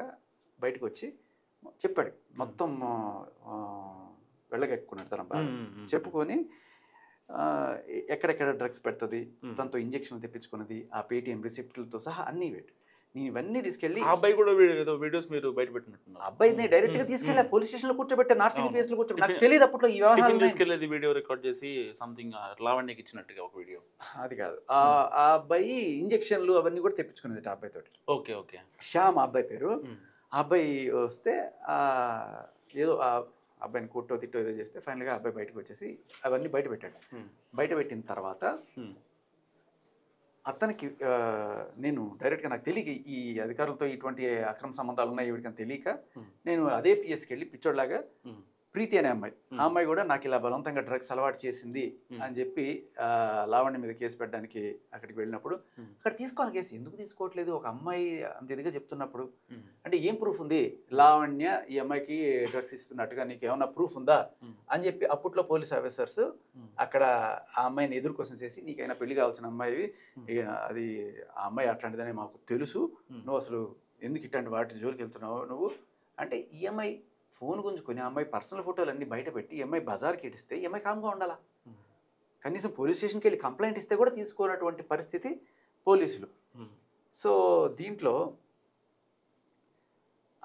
బయటకు వచ్చి చెప్పాడు. మొత్తం వెళ్ళగెక్కున్నాడు తన బాగా చెప్పుకొని ఎక్కడెక్కడ డ్రగ్స్ పెడుతుంది, తనతో ఇంజక్షన్లు తెప్పించుకున్నది, ఆ పేటిఎం రిసిప్ట్లతో సహా అన్నీ పెట్టి నేను ఇవన్నీ తీసుకెళ్ళి అబ్బాయి కూడా వీడియోస్ మీరు బయట పెట్టినట్టున్నారు. అబ్బాయిని డైరెక్ట్ గా తీసుకెళ్ళి పోలీస్ స్టేషన్ లో కూర్చోబెట్టే, నార్సింగ్ పిఎస్ లో కూర్చోబెట్టి. నాకు తెలియదు అప్పట్లో ఈ వ్యవహారం. తీసుకెళ్ళేది వీడియో రికార్డ్ చేసి సంథింగ్ లావణ్యకి ఇచ్చినట్టుగా ఒక వీడియో. అది కాదు, ఆ అబ్బాయి ఇంజక్షన్లు అవన్నీ కూడా తెప్పించుకునేది ఆ అబ్బాయి తోటి. ఓకే ఓకే, శ్యామ్ ఆ అబ్బాయి పేరు. ఆ అబ్బాయి వస్తే ఏదో ఆ అబ్బాయిని కొట్టో తిట్టో ఏదో చేస్తే ఫైనల్గా అబ్బాయి బయటకు వచ్చేసి అవన్నీ బయట పెట్టాడు. బయట పెట్టిన తర్వాత అతనికి నేను డైరెక్ట్గా నాకు తెలియక ఈ అధికారులతో ఇటువంటి అక్రమ సంబంధాలు ఉన్నాయి వీడికి తెలియక నేను అదే పిఎస్కి వెళ్ళి పిచ్చోడ్లాగా ప్రీతి అనే అమ్మాయి, ఆ అమ్మాయి కూడా నాకు ఇలా బలవంతంగా డ్రగ్స్ అలవాటు చేసింది అని చెప్పి లావణ్య మీద కేసు పెట్టడానికి అక్కడికి వెళ్ళినప్పుడు, అక్కడ తీసుకోవాలి కేసు ఎందుకు తీసుకోవట్లేదు, ఒక అమ్మాయి అంత ఇదిగా చెప్తున్నప్పుడు అంటే ఏం ప్రూఫ్ ఉంది లావణ్య ఈ అమ్మాయికి డ్రగ్స్ ఇస్తున్నట్టుగా నీకు ఏమన్నా ప్రూఫ్ ఉందా అని చెప్పి అప్పట్లో పోలీస్ ఆఫీసర్స్ అక్కడ ఆ అమ్మాయిని ఎదురుకోసం చేసి నీకైనా పెళ్లి కావాల్సిన అమ్మాయి అది ఆ అమ్మాయి అట్లాంటిదని మాకు తెలుసు, నువ్వు అసలు ఎందుకు ఇట్లాంటి వాటి జోలికి వెళ్తున్నావు నువ్వు అంటే, ఈ అమ్మాయి ఫోన్ గుంజుకొని అమ్మాయి పర్సనల్ ఫోటోలు అన్నీ బయట పెట్టి అమ్మాయి బజార్కి ఇడిస్తే ఈ అమ్మాయి కామ్గా ఉండాలా, కనీసం పోలీస్ స్టేషన్కి వెళ్ళి కంప్లైంట్ ఇస్తే కూడా తీసుకోనటువంటి పరిస్థితి పోలీసులు. సో దీంట్లో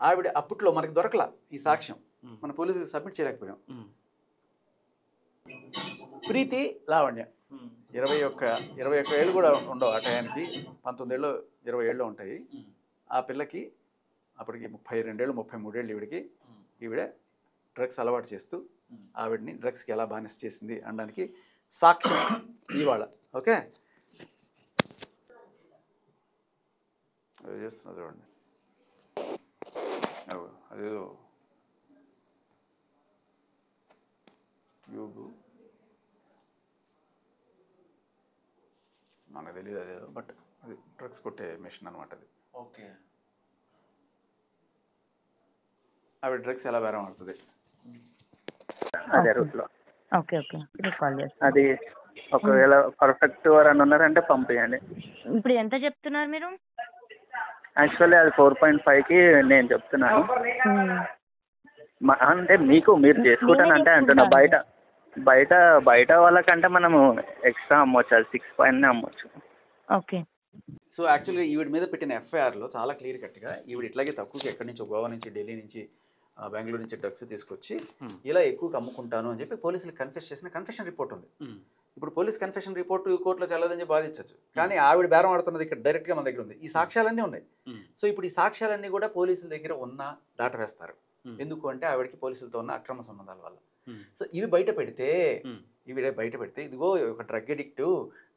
ఆవిడ అప్పట్లో మనకి దొరకలా ఈ సాక్ష్యం, మన పోలీసులు సబ్మిట్ చేయలేకపోయాం. ప్రీతి లావణ్య 21 ఏళ్ళు కూడా ఉండవు ఆ టయానికి, 19 ఏళ్ళు 20 ఏళ్ళు ఉంటాయి. ఆ పిల్లకి అప్పటికి 32 ఏళ్ళు 33 ఏళ్ళు ఈవిడికి. ఈవిడ డ్రగ్స్ అలవాటు చేస్తూ ఆవిడని డ్రగ్స్కి ఎలా బానిస చేసింది అనడానికి సాక్ష్యం ఇవాళ. ఓకే, అది చేస్తున్నా చూడండి, అదేదో ట్యూబ్ మనకు తెలియదు అదేదో, బట్ అది డ్రగ్స్ కొట్టే మెషిన్ అనమాట అది. ఓకే, ఆవిడ డ్రగ్స్ ఎలా బేరం అవుతుంది అదే రూట్లో. ఓకే ఓకే, కాల్ చేస్తాను. అది ఒకవేళ పర్ఫెక్ట్ అని ఉన్నారంటే పంపించండి. ఇప్పుడు ఎంత చెప్తున్నారు మీరు? యాక్చువల్లీ అది 4.5కి నేను చెప్తున్నాను. అంటే మీరు చేసుకుంటానంటే అంటున్నా, బయట వాళ్ళకంటే మనము ఎక్స్ట్రా అమ్మొచ్చు, అది 6 పైన అమ్మొచ్చు. ఓకే. సో యాక్చువల్గా ఈవిడ మీద పెట్టిన ఎఫ్ఐఆర్లో చాలా క్లియర్ కట్గా ఈవిడ ఇట్లాగే తక్కువకి ఎక్కడి నుంచో గోవా నుంచి ఢిల్లీ నుంచి బెంగళూరు నుంచి డ్రగ్స్ తీసుకొచ్చి ఇలా ఎక్కువగా అమ్ముకుంటాను అని చెప్పి పోలీసులు కన్ఫెస్ చేసిన కన్ఫెషన్ రిపోర్ట్ ఉంది. ఇప్పుడు పోలీస్ కన్ఫెషన్ రిపోర్ట్ కోర్టులో చల్లదని చెప్పి బాధించవచ్చు, కానీ ఆవిడ బేరం ఆడుతున్నది ఇక్కడ డైరెక్ట్గా మన దగ్గర ఉంది. ఈ సాక్ష్యాలన్నీ ఉన్నాయి. సో ఇప్పుడు ఈ సాక్ష్యాలన్నీ కూడా పోలీసుల దగ్గర ఉన్న దాటవేస్తారు. ఎందుకు అంటే ఆవిడకి పోలీసులతో ఉన్న అక్రమ సంబంధాల వల్ల. సో ఇవి బయట పెడితే ఇదిగో ఒక డ్రగ్ ఎడిక్ట్,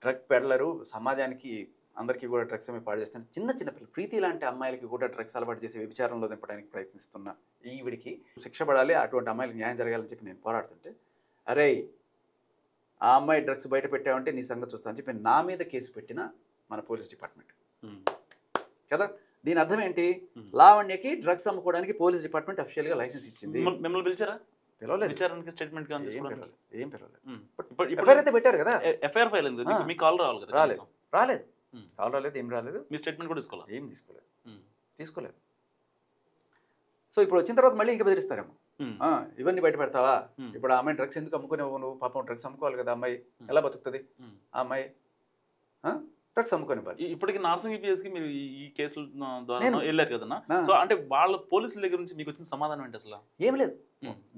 డ్రగ్ పెడలరు, సమాజానికి అందరికీ కూడా డ్రగ్స్ అమ్మి పాడు చేస్తాను. చిన్న చిన్న పిల్లలు, ప్రీతి లాంటి అమ్మాయిలకి కూడా డ్రగ్స్ అలవాటు చేసి వ్యభిచారంలో దింపడానికి ప్రయత్నిస్తున్న ఈవిడికి శిక్ష పడాలి, అటువంటి అమ్మాయిలకు న్యాయం జరగాలని చెప్పి నేను పోరాడుతుంటే, అరే ఆ అమ్మాయి డ్రగ్స్ బయట పెట్టావంటే నీ సంగతి చూస్తా అని చెప్పి నా మీద కేసు పెట్టిన మన పోలీస్ డిపార్ట్మెంట్ కదా. దీని అర్థం ఏంటి? లావణ్యకి డ్రగ్స్ అమ్ముకోవడానికి పోలీస్ డిపార్ట్మెంట్ అఫీషియల్ గా లైసెన్స్ ఇచ్చింది. మిమ్మల్ని పిలిచారా? పిలవలేదు. స్టేట్మెంట్ ఏం పిలవలేదు. ఎఫ్ఐఆర్ అయితే పెట్టారు కదా. ఎఫ్ఐఆర్ ఫైల్ అయింది, మీకు కాల్ రావాలి కదా. రాలేదు కాల్ రాలేదు, ఏం రాలేదు. మీ స్టేట్మెంట్ కూడా తీసుకోవాలి? ఏం తీసుకోలేదు. సో ఇప్పుడు వచ్చిన తర్వాత మళ్ళీ ఇంకా బెదిరిస్తారేమో, ఇవన్నీ బయట పెడతావా, ఇప్పుడు ఆ అమ్మాయి డ్రగ్స్ ఎందుకు అమ్ముకునేవు నువ్వు, పాపం డ్రగ్స్ అమ్ముకోవాలి కదా అమ్మాయి, ఎలా బతుకుతుంది ఆ అమ్మాయి, డ్రగ్స్ అమ్ముకొని. ఇప్పటికి నార్సింగ్ పిఎస్కి మీరు ఈ కేసుల ద్వారా వెళ్ళారు కదా, సో అంటే వాళ్ళ పోలీసుల దగ్గర నుంచి మీకు వచ్చిన సమాధానం ఏంటి అసలు? ఏం లేదు.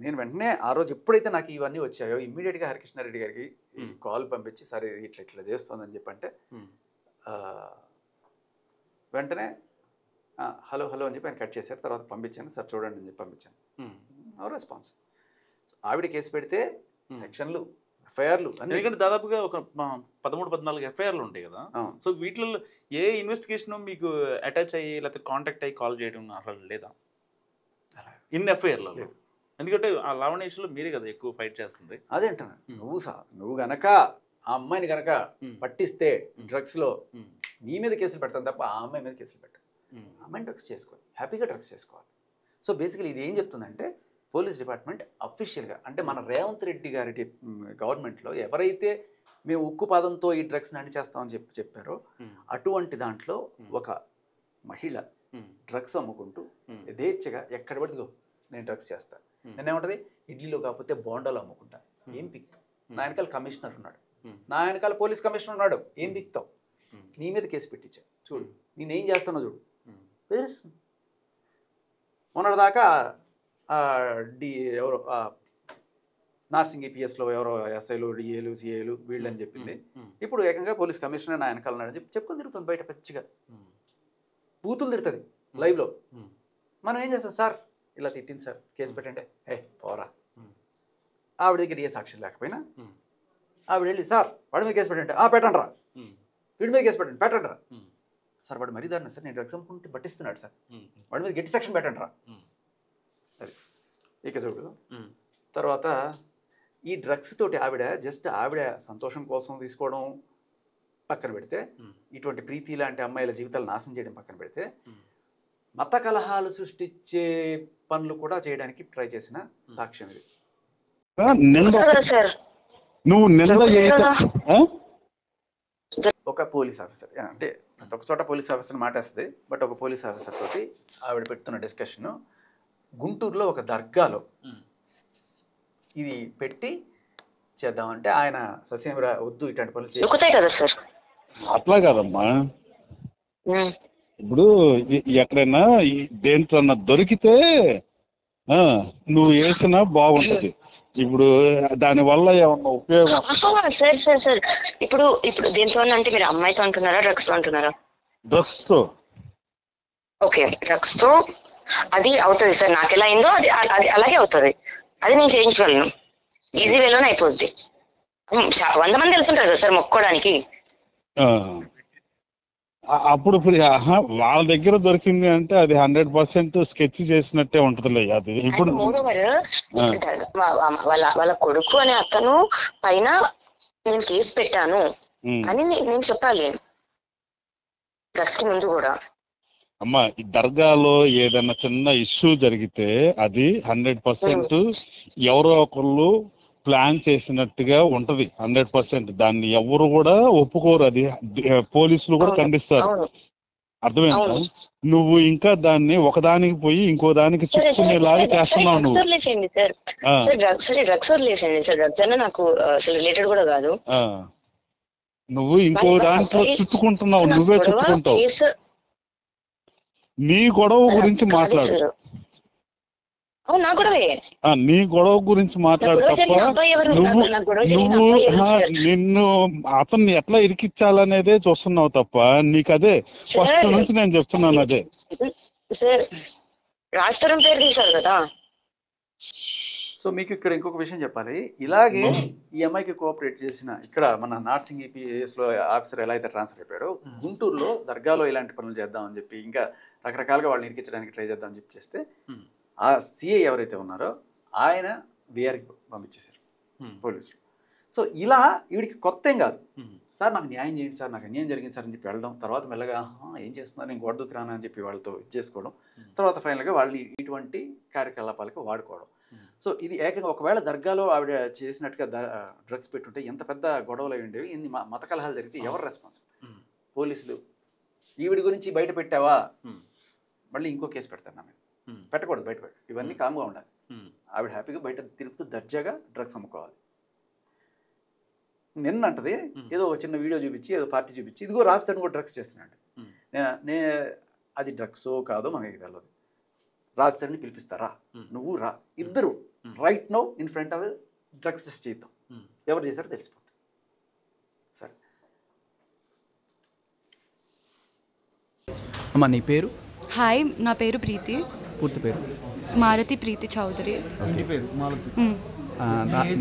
నేను వెంటనే ఆ రోజు ఎప్పుడైతే నాకు ఇవన్నీ వచ్చాయో ఇమ్మీడియట్గా హరికృష్ణారెడ్డి గారికి కాల్ పంపించి, సరే ఇట్లా చేస్తోందని చెప్పంటే వెంటనే హలో అని చెప్పి ఆయన కట్ చేశారు. తర్వాత పంపించాను, సార్ చూడండి అని చెప్పి పంపించాను. No response. ఆవిడ కేసు పెడితే సెక్షన్లు, ఎఫ్ఐఆర్లు, ఎందుకంటే దాదాపుగా ఒక 13-14 ఎఫ్ఐఆర్లు ఉంటాయి కదా. సో వీటిలో ఏ ఇన్వెస్టిగేషన్ మీకు అటాచ్ అయ్యి లేకపోతే కాంటాక్ట్ అయ్యి కాల్ చేయడం అలా లేదా ఇన్ ఎఫ్ఐఆర్లో? ఎందుకంటే ఆ లావణ్యేశ్లో మీరే కదా ఎక్కువ ఫైట్ చేస్తుంది. అదేంటున్నా, నువ్వు గనక ఆ అమ్మాయిని గనక పట్టిస్తే డ్రగ్స్ లో నీ మీద కేసులు పెడతాను తప్ప ఆ అమ్మాయి మీద కేసులు పెట్టాను. అమ్మాయిని డ్రగ్స్ చేసుకోవాలి, హ్యాపీగా డ్రగ్స్ చేసుకోవాలి. సో బేసికలీ ఇది ఏం చెప్తుందంటే పోలీస్ డిపార్ట్మెంట్ అఫీషియల్గా, అంటే మన రేవంత్ రెడ్డి గారి గవర్నమెంట్లో ఎవరైతే మేము ఉక్కు పాదంతో ఈ డ్రగ్స్ని అణిచేస్తామని చెప్పారో అటువంటి దాంట్లో ఒక మహిళ డ్రగ్స్ అమ్ముకుంటూ యథేచ్ఛగా ఎక్కడ పడితే నేను డ్రగ్స్ చేస్తాను, నేనేమంటది ఇడ్లీలో కాకపోతే బోండాలో అమ్ముకుంటా, ఏం పిక్తావు? నా వెనకాల కమిషనర్ ఉన్నాడు, నా వెనకాల పోలీస్ కమిషనర్ ఉన్నాడు, ఏం పిక్తావు? నీ మీద కేసు పెట్టించా చూడు, నేనేం చేస్తానో చూడు. బెదిరిస్తుంది. మొన్నటిదాకా ఎవరో నార్సింగ్ ఈపీఎస్లో ఎవరో ఎస్ఐలు, డిఏలు, సిఏలు వీళ్ళని చెప్పింది. ఇప్పుడు ఏకంగా పోలీస్ కమిషనర్ నా వెనకాల ఉన్నాడని చెప్పి చెప్పుకొని తిరుగుతుంది బయట పచ్చిగా, బూతులు తిడుతుంది లైవ్లో. మనం ఏం చేస్తాం, సార్ ఇలా తిట్టింది సార్, కేసు పెట్టండి, పోరా. ఆవిడ దగ్గర ఏ సాక్ష్యం లేకపోయినా ఆవిడ వెళ్ళి, సార్ వాడి మీద కేసు పెట్టండి, పెట్టండి రా, వీడి మీద కేసు పెట్టండి రా. సార్ వాడు మరీ దారుణం సార్, నేను డ్రగ్స్ అమ్ముకుంటే పట్టిస్తున్నాడు సార్, వాడి మీద గట్టి సెక్షన్ పెట్టండి రా. అది ఇక చూడు. తర్వాత ఈ డ్రగ్స్ తోటి ఆవిడ సంతోషం కోసం తీసుకోవడం పక్కన పెడితే, ఇటువంటి ప్రీతి లాంటి అమ్మాయిల జీవితాలు నాశనం చేయడం పక్కన పెడితే, మత కలహాలు సృష్టించే పనులు కూడా చేయడానికి ట్రై చేసిన సాక్ష్యం ఇది. ఒక పోలీస్ ఆఫీసర్, అంటే ప్రతి ఒక్క చోట పోలీస్ ఆఫీసర్ మాటేస్తుంది, బట్ ఒక పోలీస్ ఆఫీసర్ తోటి ఆవిడ పెడుతున్న డిస్కషన్ గుంటూరులో ఒక దర్గాలో ఇది పెట్టి చేద్దామంటే ఆయన సస్యమిరా వద్దు ఇట్లాంటి పనులు దొరుకుతాయి కదా సార్. అట్లా కాదమ్మా, ఇప్పుడు ఎక్కడైనా దేంట్లో దొరికితే నువ్వు వేసినా బాగుంటది. ఇప్పుడు దాని వల్ల ఏమన్నా ఉపయోగం? సార్ సార్ సార్ ఇప్పుడు దేంతో అంటే మీరు అమ్మాయితో అంటున్నారా, డ్రగ్స్ తో అంటున్నారా? డ్రగ్స్ తో. ఓకే, డ్రగ్స్ తో అది అవుతుంది సార్. నాకు ఎలా అయిందో అది అలాగే అవుతుంది. అది నేను చేయించగలను, ఈజీ వేలోనే అయిపోద్ది. 100 మంది వెళ్తుంటారు కదా సార్ మొక్కుకోవడానికి. అప్పుడు వాళ్ళ దగ్గర దొరికింది అంటే అది 100% స్కెచ్ చేసినట్టే ఉంటదిలే. అది ఇప్పుడు వాళ్ళ కొడుకు అనే అతను పైన నేను కేసు పెట్టాను అని నేను చెప్పాలి డ్రగ్స్ కి ముందు కూడా. అమ్మా, ఈ దర్గాలో ఏదైనా చిన్న ఇష్యూ జరిగితే అది 100% ఎవరో ఒకళ్ళు ప్లాన్ చేసినట్టుగా ఉంటది. 100% దాన్ని ఎవరు కూడా ఒప్పుకోరు, అది పోలీసులు కూడా ఖండిస్తారు. అర్థమైందా? నువ్వు ఇంకా దాన్ని ఒకదానికి పోయి ఇంకో దానికి చెప్పుకునేలాగా చేస్తున్నావు నువ్వు. నువ్వు ఇంకో దాంట్లో చుట్టుకుంటున్నావు, నువ్వే చుట్టుకుంటావు. నీ గొడవ గురించి మాట్లాడు, నీ గొడవ గురించి మాట్లాడు తప్ప నువ్వు నిన్ను అతన్ని ఎట్లా ఇరికిచ్చాలనేదే చూస్తున్నావు తప్ప నీకు అదే ఫస్ట్ నుంచి నేను చెప్తున్నాను. అదే సో మీకు ఇక్కడ ఇంకొక విషయం చెప్పాలి. ఇలాగే ఈ అమ్మాయికి కోఆపరేట్ చేసిన ఇక్కడ మన నార్సింగ్ ఈపీఎస్లో ఆఫీసర్ ఎలా అయితే ట్రాన్స్ఫర్ అయిపోయాడో, గుంటూరులో దర్గాలో ఇలాంటి పనులు చేద్దామని చెప్పి ఇంకా రకరకాలుగా వాళ్ళని ఇరికించడానికి ట్రై చేద్దామని చెప్పి చేస్తే ఆ సిఐ ఎవరైతే ఉన్నారో ఆయన బీఆర్కి పంపించేశారు పోలీసులు. సో ఇలా వీడికి కొత్త ఏం కాదు. సార్ నాకు న్యాయం చేయండి సార్, నాకు అన్యాయం జరిగింది సార్ అని చెప్పి వెళ్ళడం, తర్వాత మెల్లగా ఏం చేస్తున్నారు నేను గొడవకు రానా అని చెప్పి వాళ్ళతో చేసుకోవడం, తర్వాత ఫైనల్గా వాళ్ళని ఇటువంటి కార్యకలాపాలకు వాడుకోవడం. సో ఇది ఏకంగా ఒకవేళ దర్గాలో ఆవిడ చేసినట్టుగా డ్రగ్స్ పెట్టుంటే ఎంత పెద్ద గొడవలు అయి ఉండేవి, ఇన్ని మత కలహాలు జరిగితే ఎవరు రెస్పాన్సిబుల్? పోలీసులు. ఈవిడి గురించి బయట పెట్టావా మళ్ళీ ఇంకో కేసు పెడతాను నా మీద. పెట్టకూడదు, బయట పెట్టు. ఇవన్నీ కామ్గా ఉండాలి. ఆవిడ హ్యాపీగా బయట తిరుగుతూ దర్జాగా డ్రగ్స్ అమ్ముకోవాలి. నిన్న అంటది ఏదో ఒక చిన్న వీడియో చూపించి ఏదో పార్టీ చూపించి ఇదిగో రాజధాని కూడా డ్రగ్స్ చేస్తున్నాడు. అది డ్రగ్సో కాదో మనకి తెలియదు. రాజధానిని పిలిపిస్తారా, నువ్వు రా, ఇద్దరు right now in front of drugs test చేద్దాం, ఎవరు చేశారో తెలిసిపోతుంది. సరే అమ్మా నీ పేరు? హాయ్, నా పేరు ప్రీతి. పూర్తి పేరు? మారుతి ప్రీతి చౌదరి.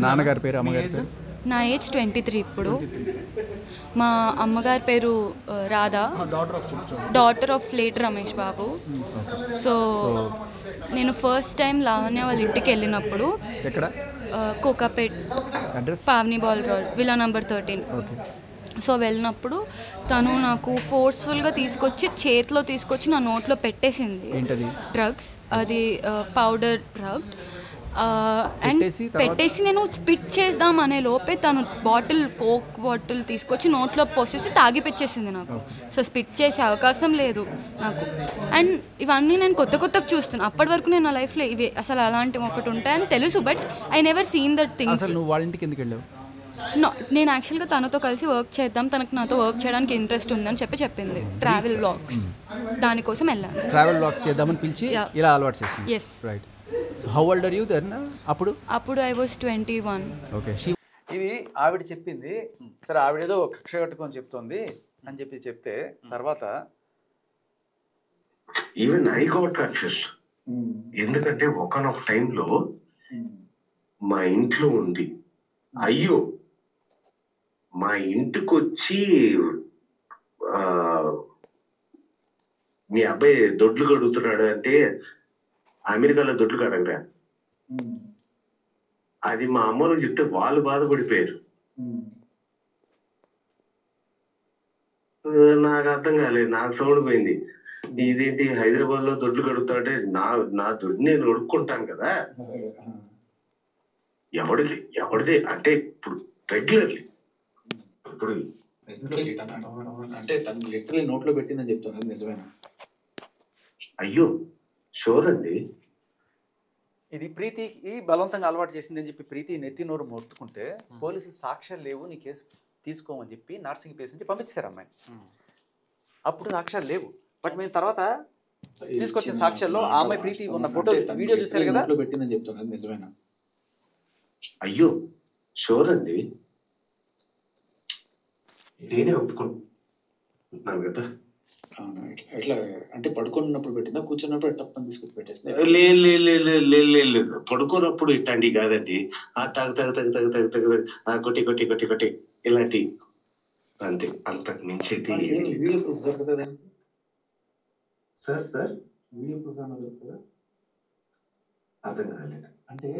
నాన్నగారి పేరు, అమ్మగారి పేరు? నా ఏజ్ 23 ఇప్పుడు. మా అమ్మగారి పేరు Radha, daughter of late Ramesh Babu. So నేను ఫస్ట్ టైం లావణ్య వాళ్ళ ఇంటికి వెళ్ళినప్పుడు ఎక్కడ? Kokapet, Pavani ball road, villa number 13. So వెళ్ళినప్పుడు తను నాకు ఫోర్స్ఫుల్గా తీసుకొచ్చి చేతిలో తీసుకొచ్చి నా నోట్లో పెట్టేసింది డ్రగ్స్. అది పౌడర్ డ్రగ్. అండ్ పెట్టేసి నేను స్పిట్ చేద్దాం అనే లోపే తను కోక్ బాటిల్ తీసుకొచ్చి నోట్లో పోసేసి తాగిపిచ్చేసింది నాకు. సో స్పిట్ చేసే అవకాశం లేదు నాకు. అండ్ ఇవన్నీ నేను కొత్తగా చూస్తున్నాను. అప్పటి వరకు నేను నా లైఫ్లో ఇవి అసలు అలాంటివి ఒకటి ఉంటాయని తెలుసు, but I never seen that things. వాళ్ళ ఇంటికి ఎందుకు వెళ్ళావు? నేను యాక్చువల్గా తనతో కలిసి వర్క్ చేద్దాం, తనకు నాతో వర్క్ చేయడానికి ఇంట్రెస్ట్ ఉందని చెప్పింది. ట్రావెల్ వ్లాగ్స్ దానికోసం వెళ్ళాను. ట్రావెల్ వ్లాగ్స్ చేద్దామని పిలిచి ఇలా అలవాటు చేసింది. Yes. Right. How old are you then? అప్పుడు ఐ వాస్ 21. ఓకే. ఇది ఆవిడ చెప్పింది. సరే ఆవిడేదో కక్ష కట్టుకొని చెప్తోంది అని చెప్పి చెప్తే తర్వాత ఈవెన్ ఐ గాట్ కన్ఫ్యూజ్డ్. ఎందుకంటే ఒకనొక టైంలో మా ఇంట్లో ఉంది, అయ్యో మా ఇంటికి వచ్చి మీ అబ్బాయి దొడ్లు కడుగుతున్నాడు అంటే అమెరికాలో దొడ్లు కడగరా, అది మా అమ్మలో చెప్తే వాళ్ళు బాధపడిపోయారు. నాకు అర్థం కాలేదు, నాకు సౌండ్ పోయింది. ఇదేంటి హైదరాబాద్ లో దొడ్లు కడుగుతాడంటే నా దొడ్డు నేను కొడుక్కుంటాను కదా, ఎవరిది అంటే ఇప్పుడు రెగ్యులర్లీ ఇప్పుడు అంటే తను లిటరల్లీ నోట్లో పెట్టిందని చెప్తున్నారు. నిజమేనా? అయ్యో షూర్ అండి. ఇది ప్రీతికి బలవంతంగా అలవాటు చేసిందని చెప్పి ప్రీతి నెత్తి నోరు మొత్తుకుంటే పోలీసులు సాక్ష్యాలు లేవు, నీ కేసు తీసుకోమని చెప్పి నార్సింగ్ ప్లేస్ నుంచి పంపించారు అమ్మాయిని. అప్పుడు సాక్ష్యాలు లేవు, బట్ మేము తర్వాత తీసుకొచ్చిన సాక్ష్యాల్లో ఆ అమ్మాయి ప్రీతి ఉన్న ఫోటో వీడియో చూసారు కదా, పెట్టిందని చెప్తున్నారు. నిజమేనా? అయ్యో షూర్ అండి, నేనే ఒప్పుకున్నాను కదా. ఎట్లా అంటే పడుకున్నప్పుడు పెట్టిందా, కూర్చున్నప్పుడు టప్పని తీసుకొచ్చి పెట్టేసింది? లేదు, పడుకున్నప్పుడు ఇట్టండి కాదండి, ఆ తగ తగ తగ తగ తగ తగ ఆ కొట్టి కొట్టి కొట్టి కొట్టి ఇలాంటి అంతే, అంతకు మించి సార్ సార్ వీడియో ప్రూఫ్ దొరుకుతుందా? అర్థం కాలేదు. అంటే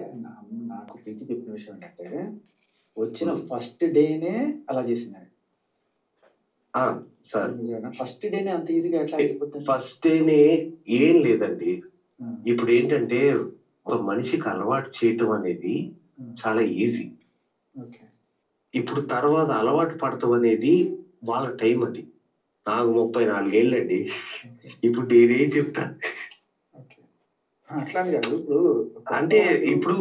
నాకు ప్రీతి చెప్పిన విషయం ఏంటంటే వచ్చిన ఫస్ట్ డేనే అలా చేసింది. సార్ ఫస్ట్ డేనే అంత ఈజీగా ఎట్లా అయిపోతుంది? ఫస్ట్ డేనే ఏం లేదండి. ఇప్పుడు ఏంటంటే ఒక మనిషికి అలవాటు చేయటం అనేది చాలా ఈజీ. ఇప్పుడు తర్వాత అలవాటు పడటం అనేది వాళ్ళ టైం అండి. నాకు 34 ఏళ్ళండి. ఇప్పుడు నేనేం చెప్తా అంటే ఇప్పుడు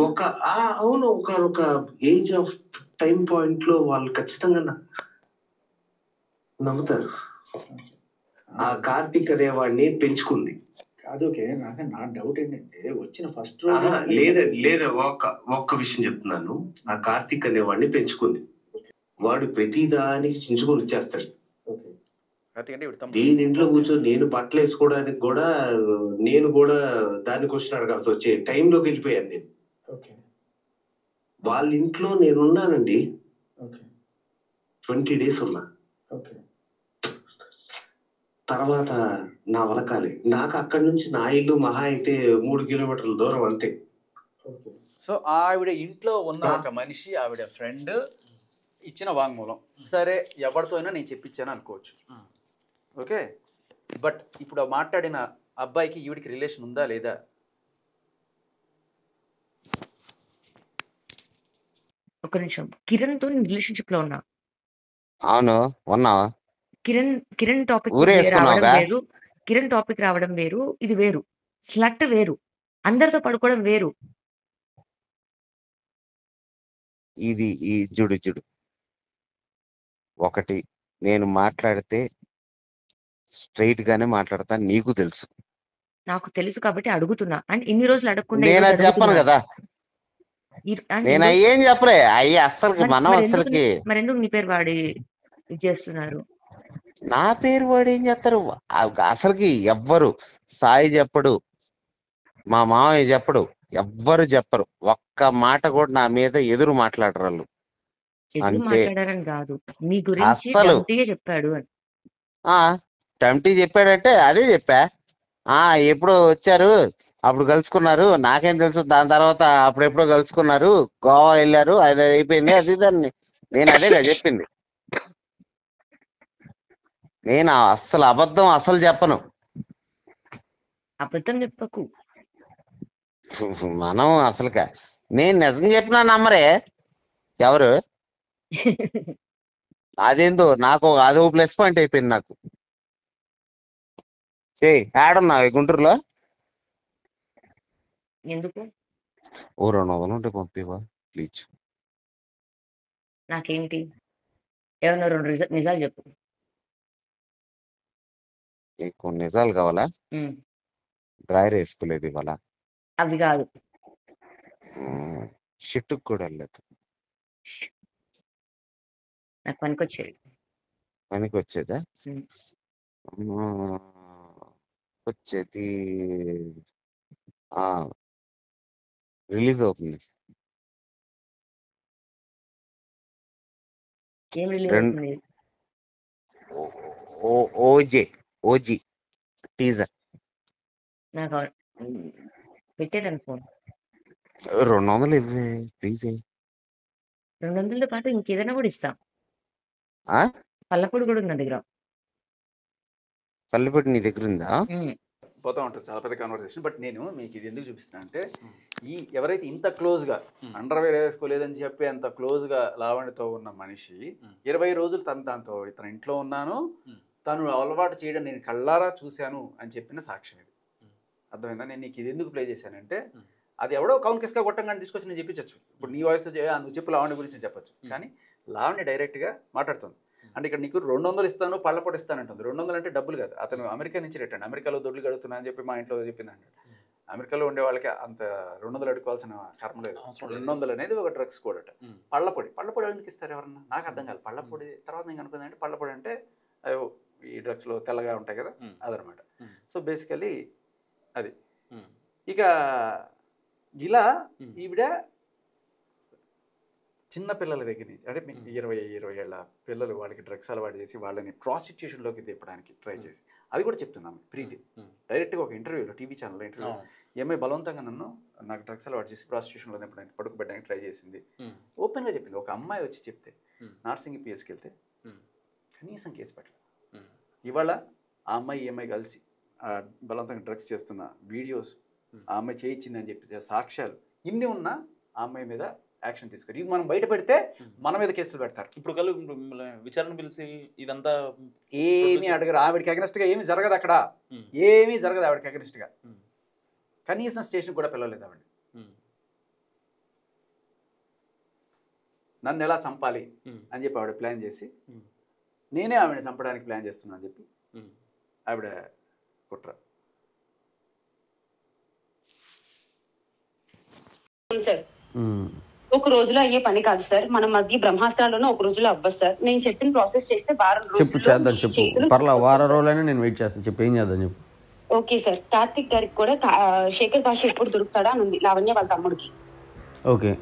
ఒక అవును ఒక ఏజ్ ఆఫ్ టైం పాయింట్ లో వాళ్ళు ఖచ్చితంగా నమ్ముతారు. ఆ కార్తీక్ అనేవాడిని పెంచుకుంది కాదు. ఓకే, నా డౌట్ ఏంటంటే వచ్చిన ఫస్ట్ లేదా ఒక్క విషయం చెప్తున్నాను. ఆ కార్తీక్ అనేవాడిని పెంచుకుంది. వాడు ప్రతి దానికి చించుకొని వచ్చేస్తాడు. ఎందుకంటే ఇప్పుడు దీని ఇంట్లో కూర్చొని నేను బట్టలు వేసుకోవడానికి కూడా నేను కూడా దాన్ని క్వశ్చన్ అడగాల్సి వచ్చే టైంలోకి వెళ్ళిపోయాను నేను. వాళ్ళ ఇంట్లో నేనున్నానండి, 20 days ఉన్నా. తర్వాత నా వలకాలి, నాకు అక్కడి నుంచి నా ఇల్లు మహా అయితే 3 kilometers దూరం అంతే. సో ఆవిడ ఇంట్లో ఉన్న ఒక మనిషి, ఆవిడ ఫ్రెండ్ ఇచ్చిన వాంగ్మూలం, సరే ఎవరితో అయినా నేను చెప్పించాను అనుకోవచ్చు, ఓకే. బట్ ఇప్పుడు మాట్లాడిన అబ్బాయికి ఈవిడికి రిలేషన్ ఉందా లేదా? ఒక నిమిషం, కిరణ్ తో నేను రిలేషన్షిప్ లో ఉన్నా. అవును ఉన్నావా? కిరణ్ టాపిక్ ఊరేసుకున్నావుగా? రావడం వేరు, కిరణ్ టాపిక్ రావడం వేరు, ఇది వేరు. స్లట్ వేరు, అందరితో పడుకోవడం వేరు. ఇది ఈ జుడు ఒకటి, నేను మాట్లాడితే స్ట్రైట్ గానే మాట్లాడతా, నీకు తెలుసు. నాకు తెలుసు కాబట్టి అడుగుతున్నా. అండ్ ఇన్ని రోజులు అడగకుండా నేను అది చెప్పను కదా, నేను అయ్యేం చెప్పలే. అయ్యి అస్సలకి మనం అస్సలకి మరెందుకు నీ పేరు వాడి ఇది చేస్తున్నారు? నా పేరు వాడు ఏం చేస్తారు అసలుకి? ఎవ్వరు, సాయి చెప్పడు, మా మామయ్య చెప్పడు, ఎవ్వరు చెప్పరు. ఒక్క మాట కూడా నా మీద ఎదురు మాట్లాడరు వాళ్ళు. ఎదురు అంతే. మాట్లాడారని కాదు, నీ గురించి అస్సలు గట్టిగా చెప్పాడు అని. టంటీ చెప్పాడంటే అదే చెప్పా. ఎప్పుడో వచ్చారు, అప్పుడు కలుసుకున్నారు, నాకేం తెలుసు. దాని తర్వాత అప్పుడెప్పుడో కలుసుకున్నారు, గోవా వెళ్ళారు, అది అయిపోయింది, అది దాన్ని నేను అదేగా చెప్పింది. నేను అస్సలు అబద్ధం అస్సలు చెప్పను. అబద్ధం చెప్పకు. మనం అసలుగా నేను నిజం చెప్పినా నమ్మరే ఎవరు. అదేందో నాకు అదో ప్లస్ పాయింట్ అయిపోయింది నాకు. ఆడున్నావు గుంటూరులో? ఎందుకు? ఓ 200 ఉంటే పంపివా ప్లీజ్. నాకేంటి, ఏమన్నా 2 నిజాలు చెప్పు. నీకు నిజాలు కావాలా? డ్రైర్ వేసుకోలేదు ఇవాళ. అవి కాదు, షిట్టుకు కూడా వెళ్ళలేదు. నాకు పనికొచ్చేది. పనికి వచ్చేదా? వచ్చేది రిలీజ్ అవుతుంది. ఏం రిలీజ్ అవుతుంది? OG teaser. నాకు పెట్టేదాన్ని ఫోన్. 200 ఇవ్వే ప్లీజ్. 200తో పాటు ఇంకేదైనా కూడా ఇస్తాం. పల్లపొడి కూడా ఉంది నా దగ్గర. పల్లెపొడి నీ దగ్గర ఉందా? పోతా ఉంటుంది చాలా పెద్ద కన్వర్సేషన్. బట్ నేను మీకు ఇది ఎందుకు చూపిస్తున్నా అంటే, ఈ ఎవరైతే ఇంత క్లోజ్గా అండర్వేర్ వేసుకోలేదని చెప్పి అంత క్లోజ్గా లావణ్యతో ఉన్న మనిషి 20 రోజులు దాంతో ఇతను ఇంట్లో ఉన్నాను, తను అలవాటు చేయడం నేను కళ్ళారా చూశాను అని చెప్పిన సాక్ష్యం ఇది. అర్థమైందా? నేను నీకు ఇది ఎందుకు ప్లే చేశానంటే, అది ఎవడో కౌన్కెస్గా కొట్టంగానే తీసుకొచ్చి నేను చెప్పించచ్చు. ఇప్పుడు నీ వాయిస్తో నువ్వు చెప్పు లావణ్య గురించి నేను చెప్పచ్చు, కానీ లావణ్య డైరెక్ట్గా మాట్లాడుతుంది. అంటే ఇక్కడ నీకు 200 ఇస్తాను, పళ్ళపొడి ఇస్తానంటుంది. 200 అంటే డబ్బులు కాదు, అతను అమెరికా నుంచి రిటర్న్, అమెరికాలో దొడ్లు గడుతున్నా అని చెప్పి మా ఇంట్లో చెప్పింది అంటాడు. అమెరికాలో ఉండే వాళ్ళకి అంత 200 అడుకోవాల్సిన కర్మ లేదు. 200 అనేది ఒక డ్రగ్స్ కూడా. పళ్ళపొడి ఎందుకు ఇస్తారు ఎవరన్నా? నాకు అర్థం కాదు. పళ్ళపొడి తర్వాత నేను అనుకుంది అంటే, పళ్ళపొడి అంటే అయ్యో ఈ డ్రగ్స్లో తెల్లగా ఉంటాయి కదా, అదనమాట. సో బేసికలీ అది. ఇక ఇలా ఈవిడ చిన్న పిల్లల దగ్గర నుంచి, అంటే 20 ఏళ్ళ పిల్లలు, వాళ్ళకి డ్రగ్స్ అలవాటు చేసి వాళ్ళని ప్రాస్టిట్యూషన్లోకి తిప్పడానికి ట్రై చేసి, అది కూడా చెప్తున్నాము ప్రీతి డైరెక్ట్గా ఒక ఇంటర్వ్యూలో, టీవీ ఛానల్లో ఇంటర్వ్యూ. ఏమై బలవంతంగా నాకు డ్రగ్స్ అలవాటు చేసి ప్రాస్టిట్యూషన్లో తిప్పడానికి, పడుకోబెట్టడానికి ట్రై చేసింది. ఓపెన్గా చెప్పింది. ఒక అమ్మాయి వచ్చి చెప్తే నార్సింగ్ పిఎస్కి వెళ్తే కనీసం కేసు పెట్టలేదు. ఇవాళ ఆ అమ్మాయి ఈఎంఐ కలిసి బలవంతంగా డ్రగ్స్ చేస్తున్న వీడియోస్, ఆ అమ్మాయి చేయించిందని చెప్పి సాక్ష్యాలు ఇన్ని ఉన్నా ఆ అమ్మాయి మీద యాక్షన్ తీసుకోరు. ఇవి మనం బయట పెడితే మన మీద కేసులు పెడతారు. ఇప్పుడు విచారణ పిలిచి ఇదంతా ఏమీ అడగరు. ఆవిడకి అగెనిస్ట్గా ఏమీ జరగదు, అక్కడ ఏమీ జరగదు ఆవిడకి అగెనిస్ట్గా. కనీసం స్టేషన్ కూడా పిలవలేదు ఆవిడ. నన్ను ఎలా చంపాలి అని చెప్పి ఆవిడ ప్లాన్ చేసి, నేనే ఆవిడని చంపడానికి ప్లాన్ చేస్తున్నా అని చెప్పి ఆవిడ కుట్ర. ఒక రోజులో అయ్యే పని కాదు సార్. మన మధ్య బ్రహ్మాస్త్రాల్లోనే ఒక రోజులో అవ్వదు సార్. నేను చెప్పిన ప్రాసెస్ చేస్తే వారం చెప్పు, రోజుల్లో చేద్దాం, మీ చెప్పు. చేతులు పర్లా, వారం రోజులైనా నేను వెయిట్ చేస్తాను. చెప్పు, ఏం చేద్దాం చెప్పు. Okay sir. కార్తిక్ గారికి కూడా శేఖర్ భాష ఎప్పుడు దొరుకుతాడా అని ఉంది, లావణ్య వాళ్ళ తమ్ముడికి. ఓకే,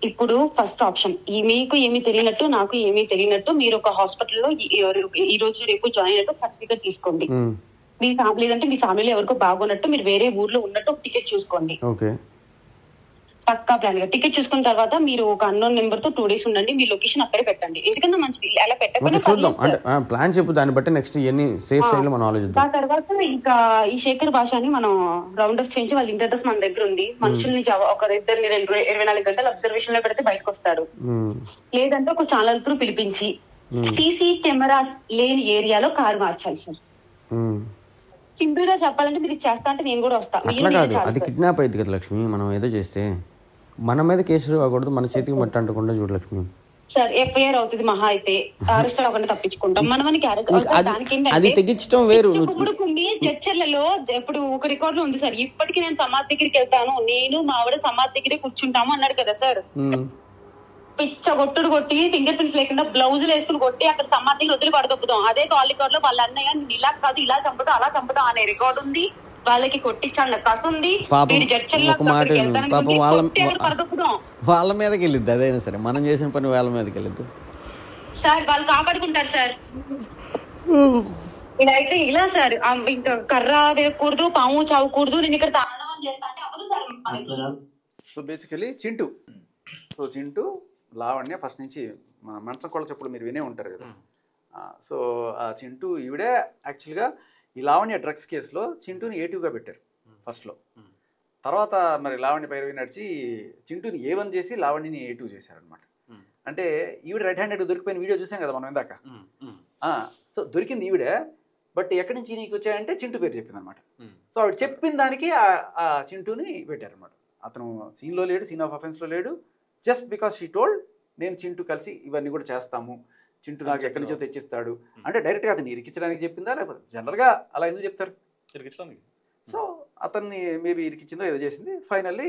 ఇప్పుడు ఫస్ట్ ఆప్షన్, మీకు ఏమీ తెలియనట్టు నాకు ఏమీ తెలియనట్టు మీరు ఒక హాస్పిటల్లో ఈ రోజు రేపు జాయిన్ అయినట్టు సర్టిఫికేట్ తీసుకోండి. మీ ఫ్యామిలీ లేదంటే మీ ఫ్యామిలీలో ఎవరికో బాగున్నట్టు మీరు వేరే ఊర్లో ఉన్నట్టు ఒక టికెట్ చూసుకోండి. ఓకే, పక్కా ప్లాన్ గా టికెట్ చూసుకున్న తర్వాత మీరు ఒక అన్నోన్ నెంబర్ తో 2 days ఉండండి. మీ లొకేషన్ అక్కడే పెట్టండి. ఎందుకన్నా మంచిది. అలా పెట్టకుండా చూద్దాం. అంటే ప్లాన్ చెప్పు, దాన్ని బట్టి నెక్స్ట్ ఎన్ని సేఫ్ సైడ్ లో మనం ఆలోచిద్దాం. ఆ తర్వాత ఇంకా ఈ శేఖర్ భాషని మనం రౌండ్ ఆఫ్ చేయించి వాళ్ళ ఇంటి అడ్రస్ మన దగ్గర ఉంది. మనుషుల్ని ఒక ఇద్దరిని 24 గంటలు అబ్జర్వేషన్ లో పెడితే బయటకు వస్తాడు. లేదంటే ఒక ఛానల్ త్రూ పిలిపించి సీసీ కెమెరాస్ లేని ఏరియాలో కారు మార్చాలి సార్. సింపుల్ గా చెప్పాలంటే మీరు చేస్తా అంటే నేను కూడా వస్తా. అట్లా కాదు, అది కిడ్నాప్ అయింది కదా లక్ష్మి. మనం ఏదో చేస్తే మన మీద కేసులు అవ్వకూడదు, మన చేతికి మట్టి అంటకుండా చూడు లక్ష్మి. సార్ ఎఫ్ఐఆర్ అవుతుంది, మహా అయితే అరెస్ట్ అవ్వకుండా తప్పించుకుంటాం. మనమని అది తెగించడం వేరు. ఇప్పుడు కొన్ని చర్చలలో ఇప్పుడు ఒక రికార్డ్ లో ఉంది సార్, ఇప్పటికీ నేను సమాధి దగ్గరికి వెళ్తాను, నేను మా ఆవిడ సమాధి దగ్గరే కూర్చుంటాము అన్నాడు కదా సార్. పిచ్చ కొట్టుడు కొట్టి ఫింగర్ ప్రింట్స్ లేకుండా బ్లౌజులు వేసుకుని కొట్టి అక్కడ సమాధి దగ్గర వదిలి పడదొప్పుతాం. అదే కాల్ రికార్డ్ లో వాళ్ళ అన్నయ్య నేను ఇలా కాదు ఇలా చంపుతా అలా చంపుతా అనే రికార్డు ఉంది. వాళ్ళకి కొట్టించాను కసు ఉంది. వాళ్ళ మీదకి వెళ్ళిద్ది అదైనా సరే, మనం చేసిన పని వాళ్ళ మీదకి వెళ్ళిద్దు సార్. వాళ్ళు కాపాడుకుంటారు సార్. ఇదైతే ఇలా సార్, ఇంకా కర్ర వేయకూడదు, పాము చావకూడదు, నేను ఇక్కడ తాళం చేస్తా అంటే అవ్వదు sir. So basically Chintu, Lavanya first నుంచి మంచం కొళ్ళ చెప్పుడు మీరు వినే ఉంటారు కదా. సో ఆ చింటూ ఈవిడే యాక్చువల్గా ఈ లావణ్య డ్రగ్స్ కేసులో చింటూని A2గా పెట్టారు ఫస్ట్లో. తర్వాత మరి లావణ్య పైరవి నడిచి చింటూని A1 చేసి లావణ్యని A2 చేశారనమాట. అంటే ఈవిడ రెడ్ హ్యాండెడ్ దొరికిపోయిన వీడియో చూసాం కదా మనం ఇందాక. సో దొరికింది ఈవిడే, బట్ ఎక్కడి నుంచి నీకు వచ్చాయంటే చింటూ పేరు చెప్పింది అనమాట. సో ఆవిడ చెప్పిన దానికి ఆ చింటూని పెట్టారనమాట. అతను సీన్లో లేడు, సీన్ ఆఫ్ అఫెన్స్లో లేడు. జస్ట్ బికాస్ షీ టోల్డ్ నేను చింటూ కలిసి ఇవన్నీ కూడా చేస్తాము, చింటూ నాకు ఎక్కడి నుంచో తెచ్చిస్తాడు అంటే డైరెక్ట్గా అతన్ని ఇరికించడానికి చెప్పిందా, లేకపోతే జనరల్గా అలా ఎందుకు చెప్తారు ఇరికించడానికి? సో అతన్ని మేబీ ఇరికించిందో ఏదో చేసింది. ఫైనల్లీ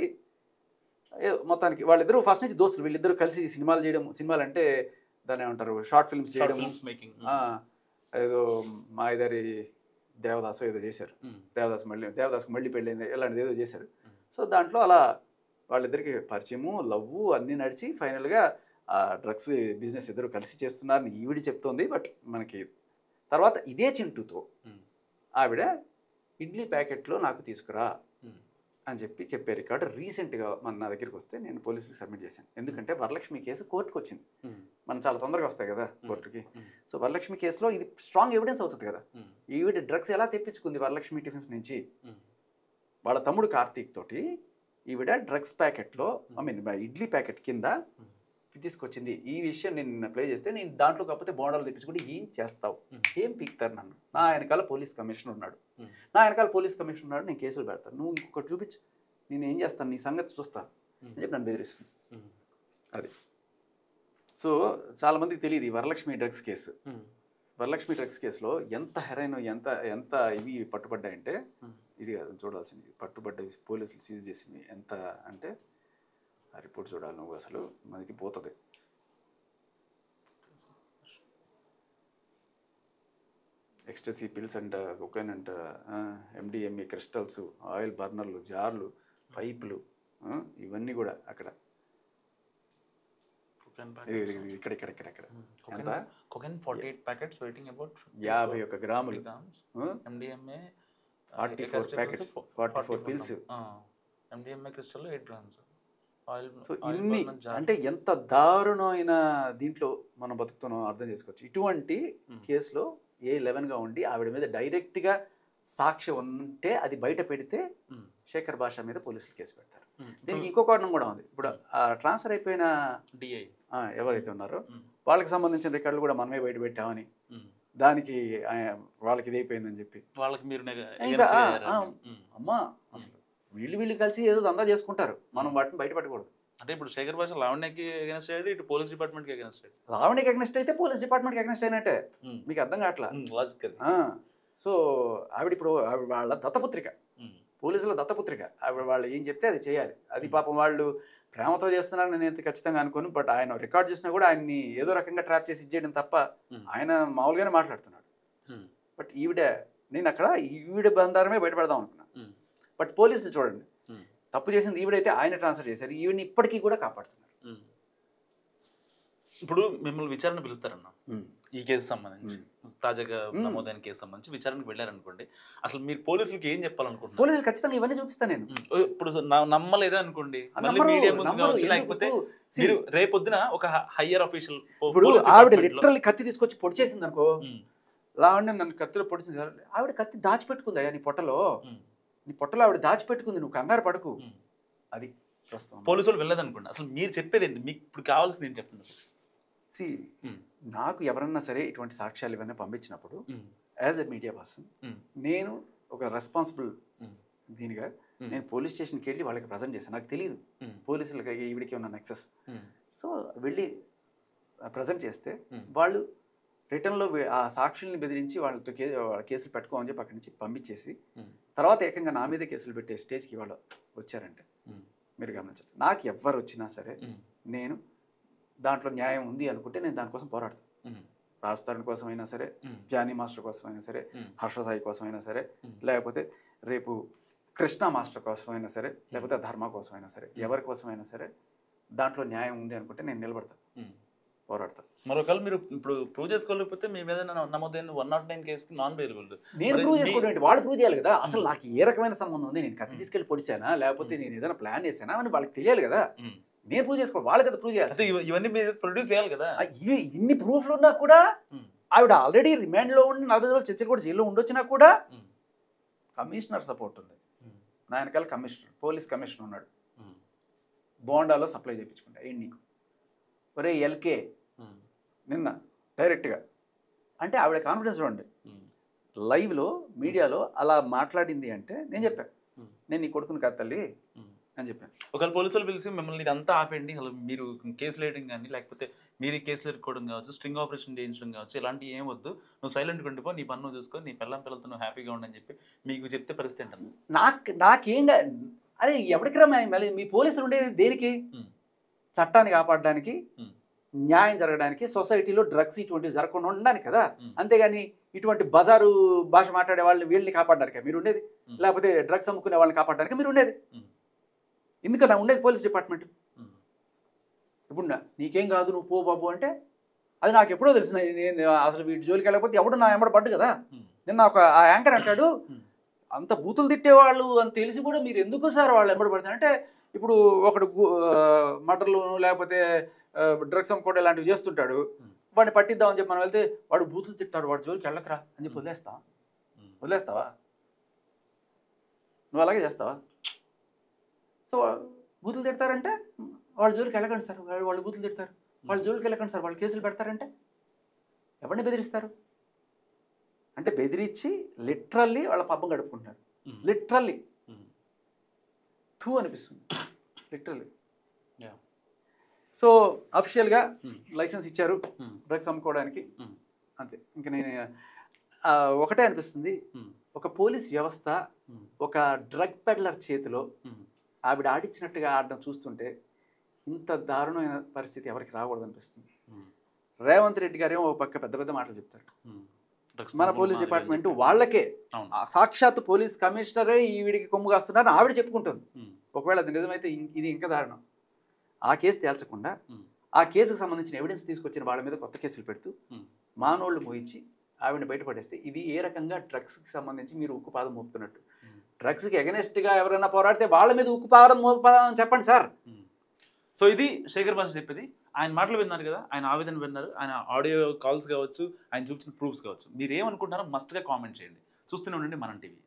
మొత్తానికి వాళ్ళిద్దరూ ఫస్ట్ నుంచి దోస్తులు, వీళ్ళిద్దరూ కలిసి సినిమాలు చేయడం, సినిమాలు అంటే దాన్ని ఏమంటారు షార్ట్ ఫిల్మ్స్ చేయడం, ఏదో మా ఇద్దరి దేవదాసు ఏదో చేశారు, దేవదాసుకు మళ్ళీ పెళ్ళైంది ఇలాంటిది ఏదో చేశారు. సో దాంట్లో అలా వాళ్ళిద్దరికి పరిచయము, లవ్వు అన్నీ నడిచి ఫైనల్గా ఆ డ్రగ్స్ బిజినెస్ ఇద్దరు కలిసి చేస్తున్నారని ఈవిడ చెప్తోంది. బట్ మనకి తర్వాత ఇదే చింటూతో ఆవిడ ఇడ్లీ ప్యాకెట్లో నాకు తీసుకురా అని చెప్పే రికార్డు రీసెంట్గా నా దగ్గరికి వస్తే నేను పోలీసులకు సబ్మిట్ చేశాను. ఎందుకంటే వరలక్ష్మి కేసు కోర్టుకు వచ్చింది, మనం చాలా తొందరగా వస్తాయి కదా కోర్టుకి. సో వరలక్ష్మి కేసులో ఇది స్ట్రాంగ్ ఎవిడెన్స్ అవుతుంది కదా. ఈవిడ డ్రగ్స్ ఎలా తెప్పించుకుంది వరలక్ష్మి టిఫిన్స్ నుంచి, వాళ్ళ తమ్ముడు కార్తీక్ తోటి ఈవిడ డ్రగ్స్ ప్యాకెట్లో ఇడ్లీ ప్యాకెట్ కింద తీసుకొచ్చింది. ఈ విషయం నేను ప్లే చేస్తే నేను దాంట్లో కాకపోతే బోండాలు తెప్పించుకుంటే ఏం చేస్తావు, ఏం పీక్తారు నన్ను, నా వెనకాల పోలీస్ కమిషనర్ ఉన్నాడు, నేను కేసులు పెడతాను, నువ్వు ఇంకొకటి చూపించు, నేను ఏం చేస్తాను, నీ సంగతి చూస్తాను అని చెప్పి నన్ను బెదిరిస్తుంది. అది సో చాలామందికి తెలియదు ఈ Varalakshmi drugs case. Varalakshmi drugs కేసులో ఎంత హెరైన్ ఎంత ఇవి పట్టుబడ్డాయంటే, ఇది కాదు చూడాల్సింది, పట్టుబడ్డవి పోలీసులు సీజ్ చేసింది ఎంత అంటే ఆ రిపోర్ట్ చూడాలి నువ్వు, అసలు మనకి పోతుంది. ఎక్స్టసీ పిల్స్ అంట, కొకైన్ అంట, MDMA క్రిస్టల్స్, ఆయిల్ బర్నర్లు, జార్లు, పైపులు, ఇవన్నీ కూడా అక్కడ ఇక్కడ 48 ప్యాకెట్స్ వెయిటింగ్ అబౌట్ 51 గ్రాములు, MDMA 44 packets, 44 pills, MDMA crystal 8 grams. So ఇన్ని అంటే ఎంత దారుణమైన దీంట్లో మనం బతుకుతున్నాం అర్థం చేసుకోవచ్చు. ఇటువంటి కేసులో A11గా ఉండి ఆవిడ మీద డైరెక్ట్గా సాక్ష్యం ఉంటే అది బయట పెడితే శేఖర్ భాష మీద పోలీసులు కేసు పెడతారు. దీనికి ఇంకో కారణం కూడా ఉంది. ఇప్పుడు ట్రాన్స్ఫర్ అయిపోయిన DI ఎవరైతే ఉన్నారో వాళ్ళకి సంబంధించిన రికార్డులు కూడా మనమే బయట పెట్టామని, దానికి వాళ్ళకి ఇది అయిపోయిందని చెప్పి వాళ్ళకి మీరు అమ్మా అసలు వీళ్ళు కలిసి ఏదో దందా చేసుకుంటారు, మనం వాటిని బయట పెట్టకూడదు. అంటే ఇప్పుడు శేఖర్ భాష లావణ్యకి అగెన్స్ట్ అయ్యాడు, ఇటు పోలీస్ డిపార్ట్మెంట్కి అగెన్స్ట్ అయ్యాడు. లావణ్యకి అగెన్స్ట్ అయితే పోలీస్ డిపార్ట్మెంట్కి అగెన్స్ట్ అయినట్టే, మీకు అర్థం కావట్లా. సో ఆవిడ ఇప్పుడు వాళ్ళ దత్తపుత్రిక, పోలీసుల దత్తపుత్రిక, ఆవిడ వాళ్ళు ఏం చెప్తే అది చేయాలి. అది పాపం వాళ్ళు ప్రేమతో చేస్తున్నాను నేనైతే ఖచ్చితంగా అనుకోను. బట్ ఆయన రికార్డ్ చేసినా కూడా ఆయన్ని ఏదో రకంగా ట్రాప్ చేసి ఇచ్చేయడం తప్ప ఆయన మామూలుగానే మాట్లాడుతున్నాడు. బట్ నేను అక్కడ ఈవిడ బండారమే బయటపడదాం అనుకున్నాను. బట్ పోలీసులు చూడండి, తప్పు చేసింది ఈవిడైతే ఆయన ట్రాన్స్ఫర్ చేశారు, ఈవిడని ఇప్పటికీ కూడా కాపాడుతున్నారు. ఇప్పుడు మిమ్మల్ని విచారణ పిలుస్తారన్న ఈ కేసు సంబంధించి, తాజాగా నమోదైన కేసు సంబంధించి విచారణకు వెళ్ళారనుకోండి, అసలు మీరు పోలీసులకి ఏం చెప్పాలనుకుంటున్నారు? పోలీసులు ఖచ్చితంగా ఇవన్నీ చూపిస్తాను నేను. ఇప్పుడు నమ్మలేదా అనుకోండి, మళ్ళీ మీడియా ముందు కావచ్చు, లేకపోతే మీరు రేపొద్దున ఒక హయ్యర్ ఆఫీషియల్, ఇప్పుడు ఆవిడ లిటరల్లీ కత్తి తీసుకొచ్చి పొడి చేసింది అనుకో, లావణ్యం నన్ను కత్తిలో పొడిచింది, ఆవిడ కత్తి దాచిపెట్టుకుందా నీ పొట్టలో, నీ పొట్టలో ఆవిడ దాచిపెట్టుకుంది, నువ్వు కంగారు పడకు. అది ప్రస్తుతం పోలీసులు వెళ్ళదనుకోండి, అసలు మీరు చెప్పేది ఏంటి, మీకు ఇప్పుడు కావాల్సింది ఏంటి చెప్పండి. నాకు ఎవరన్నా సరే ఇటువంటి సాక్ష్యాలు ఇవన్నీ పంపించినప్పుడు యాజ్ ఎ మీడియా పర్సన్ నేను ఒక రెస్పాన్సిబుల్ దీనిగా నేను పోలీస్ స్టేషన్కి వెళ్ళి వాళ్ళకి ప్రజెంట్ చేశాను. నాకు తెలియదు పోలీసులకి ఈవిడికి ఉన్న నెక్సెస్. సో వెళ్ళి ప్రజెంట్ చేస్తే వాళ్ళు రిటర్న్లో ఆ సాక్షుల్ని బెదిరించి వాళ్ళతో కేసులు పెట్టుకోమని చెప్పి అక్కడి నుంచి పంపించేసి తర్వాత ఏకంగా నా మీదే కేసులు పెట్టే స్టేజ్కి వాళ్ళు వచ్చారంటే మీరు గమనించవచ్చు. నాకు ఎవరు వచ్చినా సరే నేను దాంట్లో న్యాయం ఉంది అనుకుంటే నేను దానికోసం పోరాడతాను. రాజస్థాన్ కోసం అయినా సరే, జానీ మాస్టర్ కోసం అయినా సరే, హర్షసాయి కోసం అయినా సరే, లేకపోతే రేపు కృష్ణ మాస్టర్ కోసం అయినా సరే, లేకపోతే ధర్మ కోసం అయినా సరే, ఎవరి కోసమైనా సరే దాంట్లో న్యాయం ఉంది అనుకుంటే నేను నిలబడతాను, పోరాడతాను. మరొకవేళ మీరు ఇప్పుడు ప్రూవ్ చేసుకోలేకపోతే మీ మీద నమోదైన 109 కేసు నాన్ బెయిలబుల్. నేను ప్రూవ్ చేసుకోవడం వాళ్ళు ప్రూవ్ చేయాలి కదా. అసలు నాకు ఏ రకమైన సంబంధం ఉంది, నేను కత్తి తీసుకెళ్ళి పొడిచానా లేకపోతే నేను ఏదైనా ప్లాన్ చేశానా అని వాళ్ళకి తెలియాలి కదా. నేను ప్రూవ్ చేసుకోవాలి, వాళ్ళకి కదా ప్రూవ్ చేయాలి. ఇవన్నీ మీరు ప్రొడ్యూస్ చేయాలి కదా. ఇన్ని ప్రూఫ్లు ఉన్నా కూడా ఆవిడ ఆల్రెడీ రిమాండ్లో ఉండి 40 రోజులు చర్చలు కూడా జైల్లో ఉండొచ్చినా కూడా కమిషనర్ సపోర్ట్ ఉంది. నా వెనకాల కమిషనర్, పోలీస్ కమిషనర్ ఉన్నాడు. బోండాలో సప్లై చేయించుకుంటా ఏంటి నీకు ఒరే ఎల్కే నిన్న డైరెక్ట్గా అంటే ఆవిడ కాన్ఫిడెన్స్ ఉండి లైవ్లో మీడియాలో అలా మాట్లాడింది అంటే నేను చెప్పాను, నేను నీ కొడుకుని కాదు తల్లి అని చెప్పాను. ఒకవేళ పోలీసులు పిలిచి మిమ్మల్ని ఇదంతా ఆపేయండి, అసలు మీరు కేసులు వేయడం కానీ లేకపోతే మీరు ఈ కేసులు ఎరుకోవడం కావచ్చు, స్ట్రింగ్ ఆపరేషన్ చేయించడం కావచ్చు, ఇలాంటివి ఏం వద్దు, నువ్వు సైలెంట్గా ఉండిపో, నీ పన్ను చూసుకో, నీ పిల్లలతో నువ్వు హ్యాపీగా ఉండని చెప్పి మీకు చెప్తే పరిస్థితి ఏంటన్నా? నాకేంటి అరే ఎవరికి రా మళ్ళీ మీ పోలీసులు ఉండేది దేనికి? చట్టాన్ని కాపాడడానికి, న్యాయం జరగడానికి, సొసైటీలో డ్రగ్స్ ఇటువంటివి జరగకుండా ఉండడానికి కదా. అంతేగాని ఇటువంటి బజారు భాష మాట్లాడే వాళ్ళని వీళ్ళని కాపాడడానికి మీరు ఉండేది, లేకపోతే డ్రగ్స్ అమ్ముకునే వాళ్ళని కాపాడడానికి మీరు ఉండేది. ఎందుకన్నా ఉండేది పోలీస్ డిపార్ట్మెంట్. ఇప్పుడు నీకేం కాదు నువ్వు పో బాబు అంటే అది నాకు ఎప్పుడో తెలిసిన, నేను అసలు వీటి జోలికి వెళ్ళకపోతే ఎవడు నా ఎంబడ పడ్డు కదా. నిన్న ఒక ఆ యాంకర్ అంటాడు, అంత బూతులు తిట్టేవాళ్ళు అని తెలిసి కూడా మీరు ఎందుకు సార్ వాళ్ళు ఎంబడి పడతారంటే, ఇప్పుడు ఒకడు మర్డర్లు లేకపోతే డ్రగ్స్ అమ్ముకోవడం ఇలాంటివి చేస్తుంటాడు, వాడిని పట్టిద్దామని చెప్పి మనం వెళ్తే వాడు బూతులు తిట్టాడు, వాడు జోలికి వెళ్ళకరా అని చెప్పి వదిలేస్తావా? నువ్వు అలాగే చేస్తావా? సో బూతులు తిడతారంటే వాళ్ళ జోలికి వెళ్ళకండి సార్, వాళ్ళు బూతులు తిడతారు, వాళ్ళ జోలికి వెళ్ళకండి సార్, వాళ్ళు కేసులు పెడతారంటే ఎవరిని బెదిరిస్తారు అంటే బెదిరించి లిటరల్లీ వాళ్ళ పబ్బం గడుపుకుంటారు. లిటరల్లీ అనిపిస్తుంది లిటరల్లీ. సో అఫీషియల్గా లైసెన్స్ ఇచ్చారు డ్రగ్స్ అమ్ముకోవడానికి, అంతే. ఇంకా నేను ఒకటే అనిపిస్తుంది, ఒక పోలీస్ వ్యవస్థ ఒక డ్రగ్ పెడ్లర్ చేతిలో ఆవిడ ఆడిచ్చినట్టుగా ఆడడం చూస్తుంటే ఇంత దారుణమైన పరిస్థితి ఎవరికి రాకూడదు అనిపిస్తుంది. రేవంత్ రెడ్డి గారేమో ఒక పక్క పెద్ద పెద్ద మాటలు చెప్తారు, మన పోలీస్ డిపార్ట్మెంట్ వాళ్ళకే సాక్షాత్ పోలీస్ కమిషనరే ఈవిడికి కొమ్ము కాస్తున్నారని ఆవిడ చెప్పుకుంటుంది. ఒకవేళ అది నిజమైతే ఇది ఇంకా దారుణం. ఆ కేసు తేల్చకుండా ఆ కేసుకు సంబంధించిన ఎవిడెన్స్ తీసుకొచ్చిన వాళ్ళ మీద కొత్త కేసులు పెడుతూ మానోళ్ళు మోయించి ఆవిడని బయటపడేస్తే ఇది ఏ రకంగా డ్రగ్స్కి సంబంధించి మీరు ఉక్కుపాదం మోపుతున్నట్టు? డ్రగ్స్కి ఎగనెస్ట్గా ఎవరైనా పోరాడితే వాళ్ళ మీద ఉక్కుపాదం మోపుతామని చెప్పండి సార్. సో ఇది శేఖర్ భాష చెప్పేది. ఆయన మాటలు విన్నారు కదా, ఆయన ఆవేదన విన్నారు, ఆయన ఆడియో కాల్స్ కావచ్చు, ఆయన చూపించిన ప్రూఫ్స్ కావచ్చు. మీరు ఏమనుకుంటున్నారో మస్ట్గా కామెంట్ చేయండి. చూస్తూనే ఉండండి మనం టీవీ.